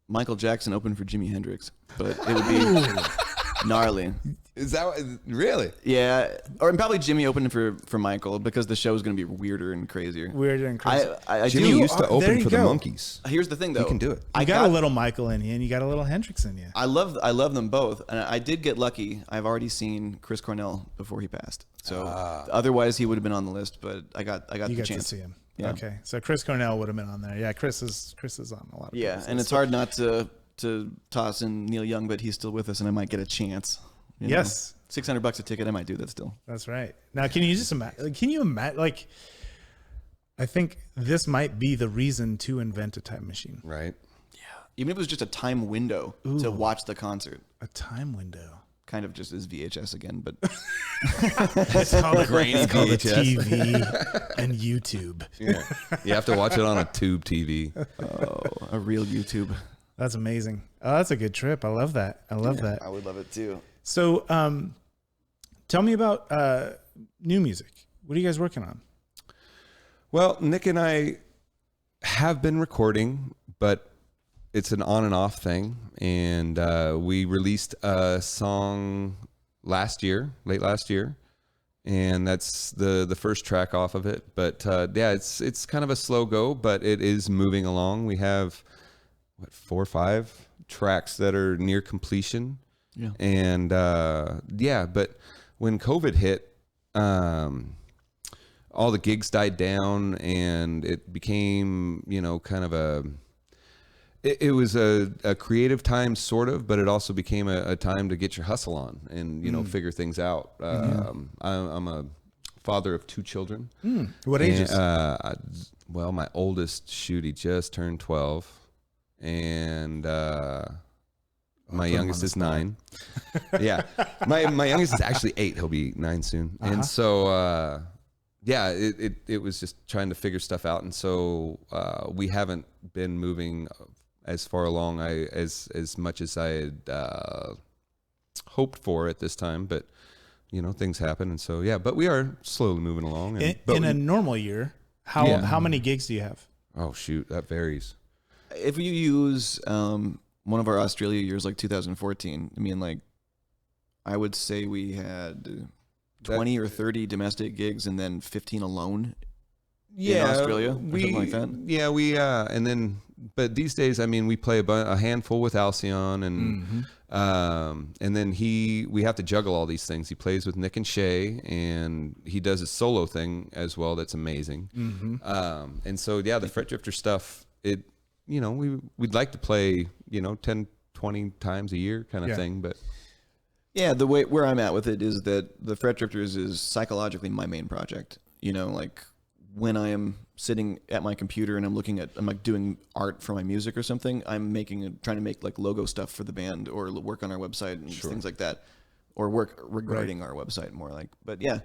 Michael Jackson open for Jimi Hendrix, but it would be gnarly. Is that really? Yeah, or probably Jimmy opening for Michael because the show is going to be weirder and crazier. Weirder and crazy. I Jimmy do. used to there open you for the go. Monkees. Here's the thing, though. You can do it. You got a little Michael in you, and you got a little Hendrix in you. I love them both, and I did get lucky. I've already seen Chris Cornell before he passed, so otherwise he would have been on the list. But I got You the got chance to see him. Yeah. Okay, so Chris Cornell would have been on there. Yeah, Chris is on a lot of Yeah, people's and lists. it's hard not to toss in Neil Young, but he's still with us, and I might get a chance. You know? Yes. $600 a ticket, I might do that still. That's right. Now, can you just imagine? Can you imagine? Like, I think this might be the reason to invent a time machine. Right. Even if it was just a time window to watch the concert, A time window. kind of just as VHS again, but It's called a VHS. TV and YouTube. Yeah. You have to watch it on a tube TV. a real YouTube. That's amazing. Oh, that's a good trip. I love that. I love that. I would love it too. So, tell me about new music. What are you guys working on? Well, Nick and I have been recording, but it's an on and off thing. And we released a song late last year. And that's the first track off of it. But yeah, it's kind of a slow go, but it is moving along. We have 4 or 5 tracks that are near completion. Yeah. And yeah, but when COVID hit, all the gigs died down, and it became, kind of it was a creative time, sort of, but it also became a time to get your hustle on and, figure things out. I'm a father of 2 children. What ages? Well, my oldest, he just turned 12, and my youngest is 9. Yeah, my youngest is actually 8. He'll be 9 soon. And so, yeah, it was just trying to figure stuff out. And so we haven't been moving as far along as much as I had hoped for at this time. But, things happen. And so, yeah, but we are slowly moving along. In a normal year, how many gigs do you have? Oh, shoot, that varies. If you use one of our Australia years, like 2014, I would say we had 20 or 30 domestic gigs and then 15 alone in Australia, or something like that. Yeah, and then, but these days, we play a handful with Alcyon, and then we have to juggle all these things. He plays with Nick and Shay, and he does a solo thing as well. That's amazing. And so, yeah, the Fret Drifter stuff, we'd like to play, 10, 20 times a year kind of thing, but. Yeah, the way where I'm at with it is that the Fret Drifters is psychologically my main project. Like when I am sitting at my computer and I'm like doing art for my music or something, I'm trying to make like logo stuff for the band or work on our website and things like that, or work regarding our website more like. But yeah,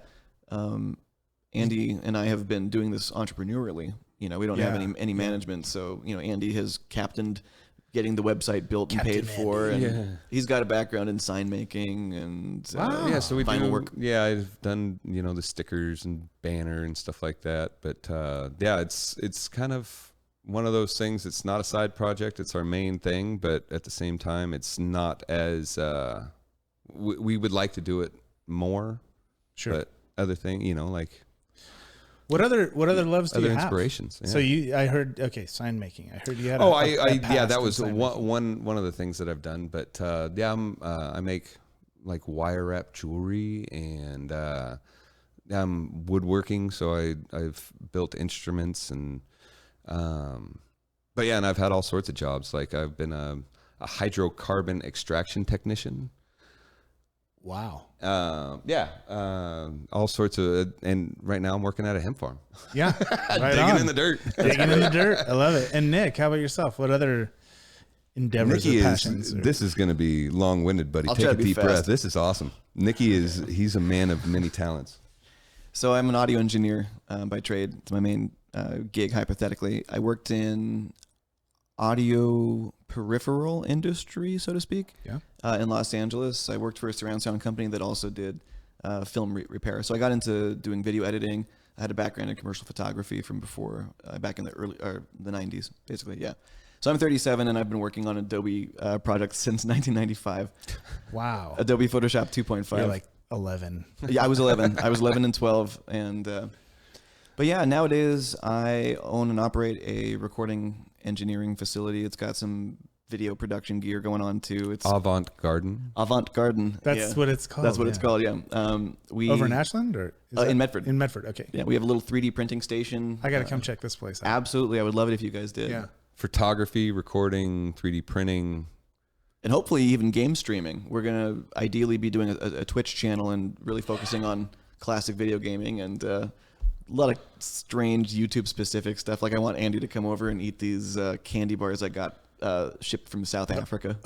Andy and I have been doing this entrepreneurially. We don't have any management, so Andy has captained getting the website built and paid for, and he's got a background in sign making and so we final do work. Yeah, I've done the stickers and banner and stuff like that. But yeah, it's kind of one of those things. It's not a side project. It's our main thing, but at the same time, it's not as we would like to do it more. Sure. But other thing, like what other loves do other you have? inspirations. Yeah. So I heard sign making. I heard you had. That was one of the things that I've done. But I make like wire wrap jewelry and I'm woodworking. So I've built instruments and and I've had all sorts of jobs. Like I've been a hydrocarbon extraction technician. Wow. All sorts of, and right now I'm working at a hemp farm. Yeah. Right Digging on. in the dirt. Digging in the dirt. I love it. And Nick, how about yourself? What other endeavors or passions? This is going to be long-winded, buddy. I'll Take try a to be deep fast. breath. This is awesome. He's a man of many talents. So I'm an audio engineer by trade. It's my main gig, hypothetically. I worked in audio peripheral industry, so to speak. Yeah. In Los Angeles. I worked for a surround sound company that also did film repair. So I got into doing video editing. I had a background in commercial photography from before, back in the 90s, basically. Yeah. So I'm 37 and I've been working on Adobe projects since 1995. Wow. Adobe Photoshop 2.5. You're like 11. Yeah, I was 11. I was 11 and 12. But yeah, nowadays I own and operate a recording engineering facility. It's got some video production gear going on too. It's Avant Garden. That's what it's called. That's what it's called. Yeah. We over in Ashland or in Medford. In Medford. Okay. Yeah, we have a little 3D printing station. I got to come check this place out. Absolutely, I would love it if you guys did. Yeah. Photography, recording, 3D printing. And hopefully even game streaming. We're gonna ideally be doing a Twitch channel and really focusing on classic video gaming and a lot of strange YouTube specific stuff. Like I want Andy to come over and eat these candy bars I got shipped from South Africa.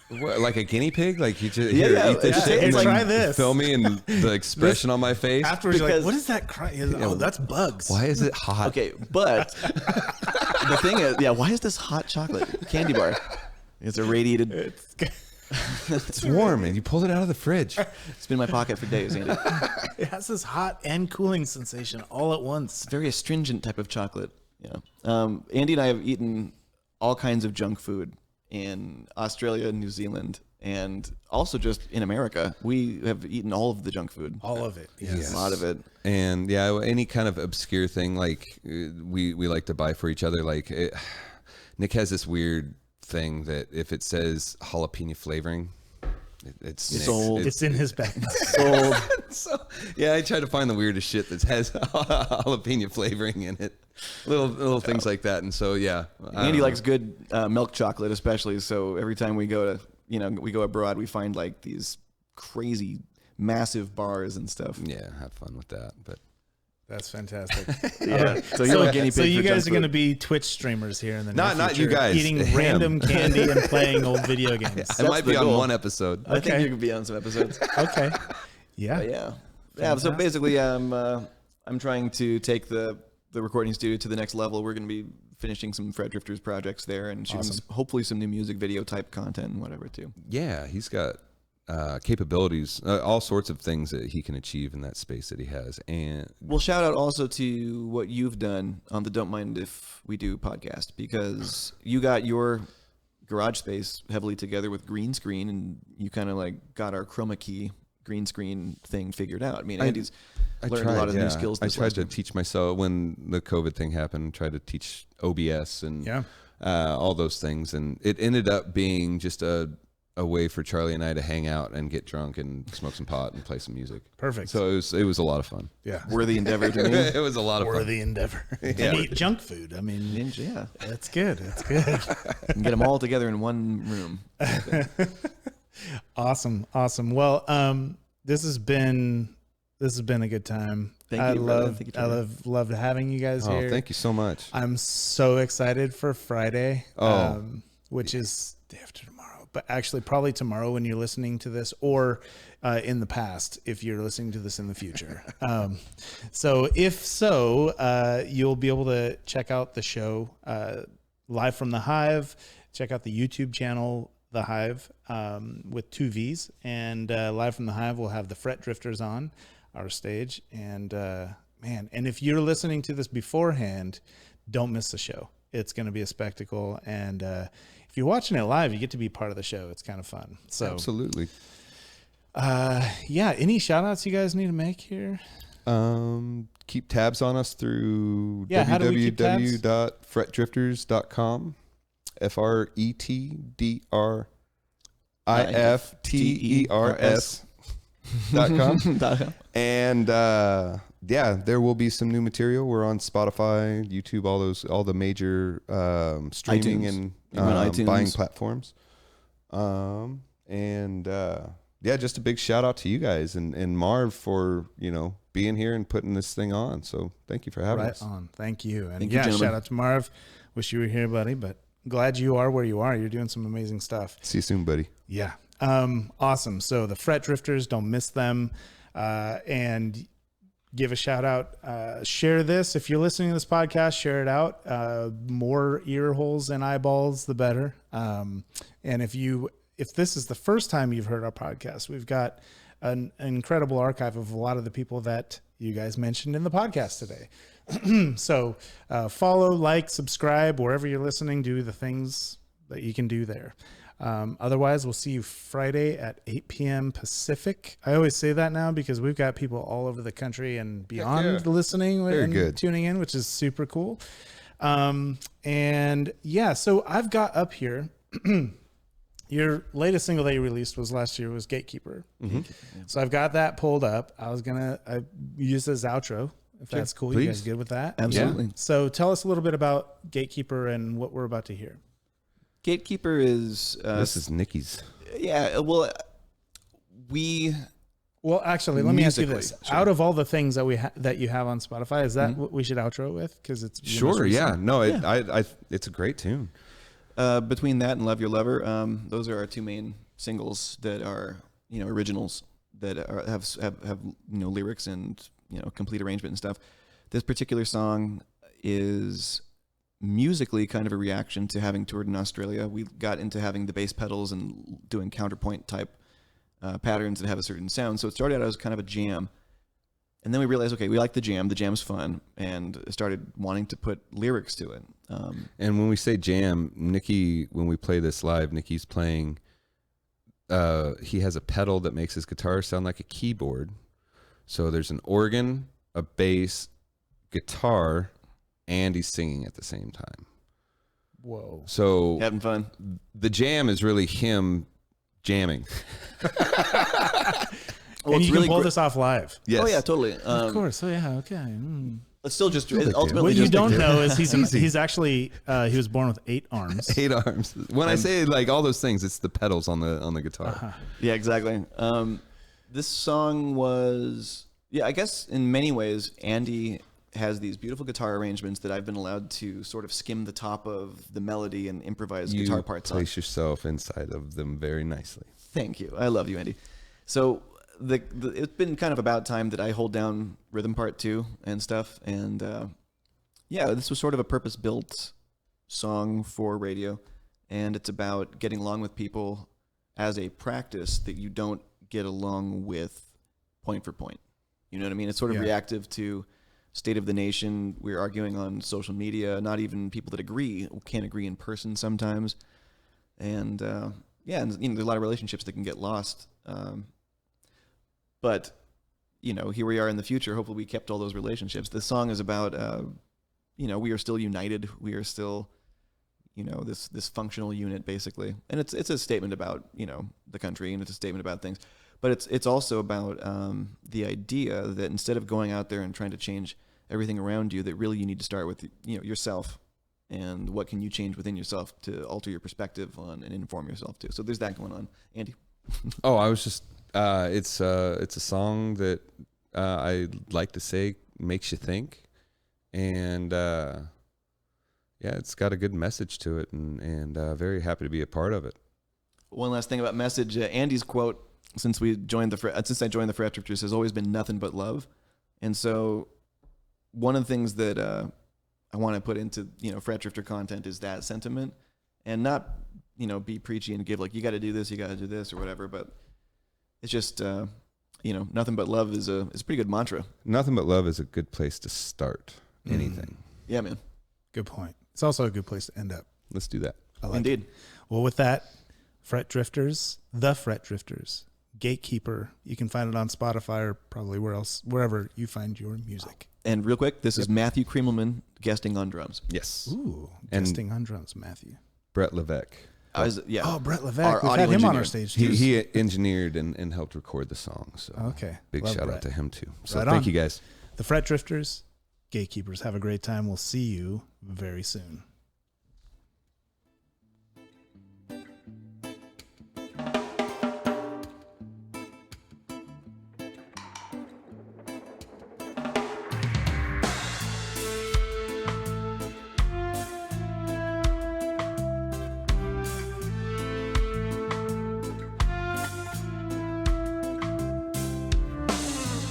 What, like a guinea pig? Like you just eat this shit and try then this. Film me and the expression on my face. Afterwards, you're like, Because- what is that cry? Oh, that's bugs. Why is it hot? Okay, but the thing is, why is this hot chocolate candy bar? It's irradiated. It's warm and you pulled it out of the fridge. It's been in my pocket for days, Andy. It has this hot and cooling sensation all at once. Very astringent type of chocolate. Yeah. Andy and I have eaten all kinds of junk food in Australia and New Zealand, and also just in America. We have eaten all of the junk food. All of it. Yes. A lot of it. And any kind of obscure thing like we like to buy for each other. Like Nick has this weird thing that if it says jalapeno flavoring, it's Nick's. Sold. It's in his bag. Sold. So yeah, I try to find the weirdest shit that has jalapeno flavoring in it. Little things like that. And so yeah, Andy likes good milk chocolate, especially. So every time we go abroad, we find like these crazy, massive bars and stuff. Yeah, have fun with that. But That's fantastic. Yeah. So you're a guinea pig. So you for guys junk are going to food. be Twitch streamers here in the Not near you future, guys, eating him. random candy and playing old video games. I might the be on goal. one episode. I think Okay. you could be on some episodes. Okay. Yeah. But yeah. Yeah. So basically, I'm trying to take the recording studio to the next level. We're going to be finishing some Fred Drifters projects there and shooting hopefully some new music video type content and whatever too. Yeah, he's got capabilities, all sorts of things that he can achieve in that space that he has. And Well, shout out also to what you've done on the Don't Mind If We Do podcast, because you got your garage space heavily together with green screen, and you kind of like got our chroma key green screen thing figured out. I mean, Andy's learned a lot of new skills. I tried to teach myself when the COVID thing happened, tried to teach OBS and all those things. And it ended up being just a way for Charlie and I to hang out and get drunk and smoke some pot and play some music. Perfect. So it was a lot of fun. Yeah. worthy endeavor to me. It was a lot of fun. Worthy endeavor. And eat junk food. I mean, Ninja, yeah. that's good. That's good. And get them all together in one room. Awesome. Well, this has been a good time. Thank you, brother. Thank you, I Trevor. love having you guys here. Oh, thank you so much. I'm so excited for Friday, which is day after tomorrow. But actually, probably tomorrow when you're listening to this, or in the past if you're listening to this in the future. So if so, you'll be able to check out the show live from the Hive. Check out the YouTube channel, The Hive, with 2 V's. And live from the Hive, we'll have the Fret Drifters on our stage. And man, and if you're listening to this beforehand, don't miss the show. It's going to be a spectacle. And if you're watching it live, you get to be part of the show. It's kind of fun. So Absolutely. Yeah. Any shout outs you guys need to make here? Keep tabs on us through How do we keep tabs? www.fretdrifters.com. FRETDRIFTERS.com. And there will be some new material. We're on Spotify, YouTube, all the major streaming iTunes. and buying platforms. Just a big shout out to you guys and Marv for being here and putting this thing on. So thank you for having us. Right on. Thank you. And Thank you, gentlemen. shout out to Marv. Wish you were here, buddy, but glad you are where you are. You're doing some amazing stuff. See you soon, buddy. Yeah. Awesome. So the Fret Drifters, don't miss them. And give a shout out. Share this. If you're listening to this podcast, share it out. More ear holes and eyeballs, the better. And if this is the first time you've heard our podcast, we've got an incredible archive of a lot of the people that you guys mentioned in the podcast today. So follow, like, subscribe, wherever you're listening, do the things that you can do there. Otherwise, we'll see you Friday at 8 p.m. Pacific. I always say that now because we've got people all over the country and beyond listening and tuning in, which is super cool. So I've got up here... Your latest single that you released last year was Gatekeeper. Mm-hmm. So I've got that pulled up. I use this as outro, if that's cool. Please. You guys good with that? Absolutely. Yeah. So tell us a little bit about Gatekeeper and what we're about to hear. Gatekeeper is... this is Nikki's. Yeah, well, Well, actually, let me ask you this. Sure. Out of all the things that that you have on Spotify, is that what we should outro with? Because it's... Sure, yeah. No, it's a great tune. Between that and Love Your Lover, those are our two main singles that are originals that have lyrics and complete arrangement and stuff. This particular song is musically kind of a reaction to having toured in Australia. We got into having the bass pedals and doing counterpoint type patterns that have a certain sound. So it started out as kind of a jam. And then we realized, okay, we like the jam. The jam's fun, and started wanting to put lyrics to it. And when we say jam, Nikki, when we play this live, Nikki's playing. He has a pedal that makes his guitar sound like a keyboard. So there's an organ, a bass, guitar, and he's singing at the same time. Whoa! So having fun. The jam is really him jamming. And you can pull this off live. Yes. Oh yeah, totally. Of course. Oh yeah. Okay. It's still just ultimately. What you don't know is he's actually he was born with 8 arms. 8 arms. When I say like all those things, it's the pedals on the guitar. Uh-huh. Yeah, exactly. This song was I guess in many ways Andy has these beautiful guitar arrangements that I've been allowed to sort of skim the top of the melody and improvise guitar parts on. You place yourself inside of them very nicely. Thank you. I love you, Andy. So it's been kind of about time that I hold down rhythm part too and stuff. And this was sort of a purpose-built song for radio. And it's about getting along with people as a practice that you don't get along with point for point. You know what I mean? It's sort of reactive to state of the nation. We're arguing on social media, not even people that can't agree in person sometimes. And and there's a lot of relationships that can get lost. But, here we are in the future. Hopefully we kept all those relationships. The song is about, we are still united. We are still, this functional unit, basically. And it's a statement about, the country, and it's a statement about things. But it's also about the idea that instead of going out there and trying to change everything around you, that really you need to start with, yourself. And what can you change within yourself to alter your perspective on and inform yourself too. So there's that going on. Andy? Oh, I was just... it's a song that I like to say makes you think, and it's got a good message to it, and very happy to be a part of it. One last thing about message. Andy's quote, since I joined the Fret Drifters, has always been nothing but love, and so one of the things that I want to put into Fret Drifter content is that sentiment, and not be preachy and give like you got to do this, or whatever, but it's just, nothing but love is a pretty good mantra. Nothing but love is a good place to start anything. Yeah, man. Good point. It's also a good place to end up. Let's do that. I like Indeed. it. Well, with that, Fret Drifters, the Fret Drifters, Gatekeeper. You can find it on Spotify or probably wherever you find your music. And real quick, this is Matthew Kremelman guesting on drums. Yes. Ooh, And- guesting on drums, Matthew. Brett Levesque. Yeah. Oh, Brett Levesque. Our We've audio had him on engineer. our stage too. He engineered and helped record the song. So Okay. big Love shout Brett. out to him too. So Right thank on. you guys. The Fret Drifters, Gatekeepers. Have a great time. We'll see you very soon.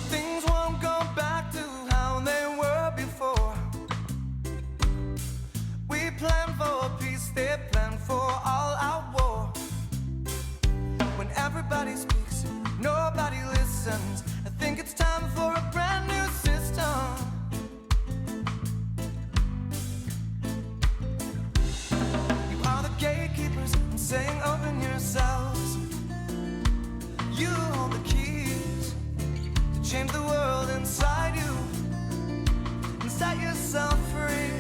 Things won't go back to how they were before. We plan for peace, they plan for all out war. When everybody speaks, nobody listens. I think it's time for a brand new system. You are the gatekeepers, I'm saying open yourselves. You hold the keys to change the world inside you and set yourself free.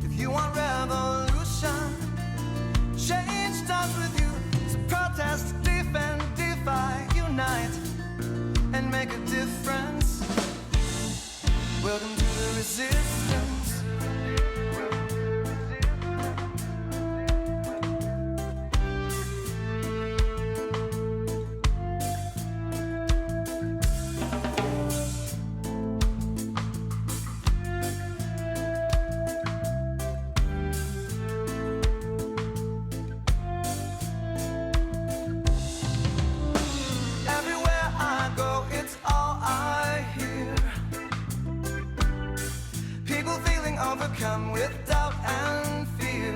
If you want revolution, change starts with you. So protest, defend, defy, unite, and make a difference. Welcome to the resistance. Everywhere I go, it's all I hear. People feeling overcome with doubt and fear.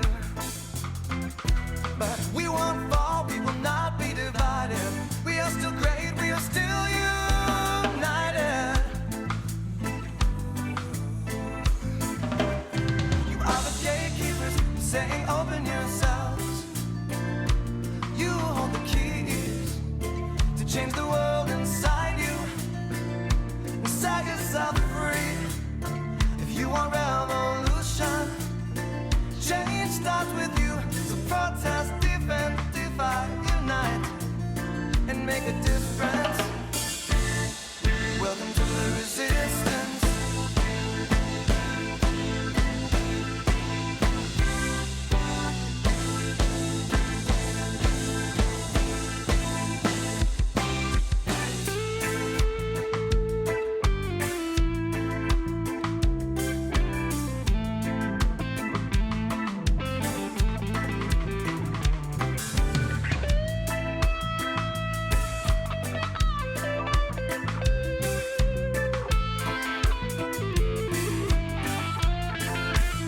But we won't fall, we will not be divided. We are still great, we are still united. You are the gatekeepers, saying open yourselves. You hold the keys to change the world inside you and set yourself free. If you want revolution, change starts with you. So protest, defend, defy, unite, and make a difference. Welcome to the resistance.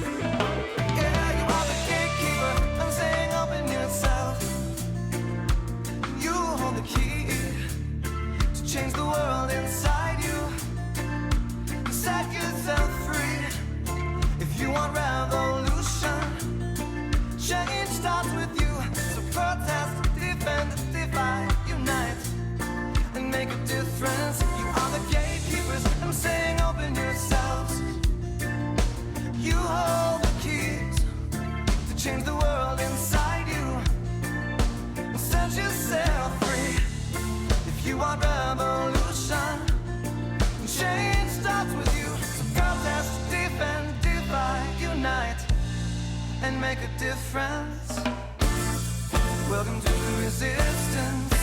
Yeah, you are the gatekeeper. I'm saying open yourself. You hold the key to change the world inside you. Set yourself free. If you want revolution, change starts with you. So protest, defend, defy, unite, and make a difference. You are the gatekeepers. I'm saying open yourselves. You hold the keys to change the world inside you. Set yourself free. If you want revolution, change starts with you. So protest, defend, defy, unite, and make a difference. Welcome to the resistance.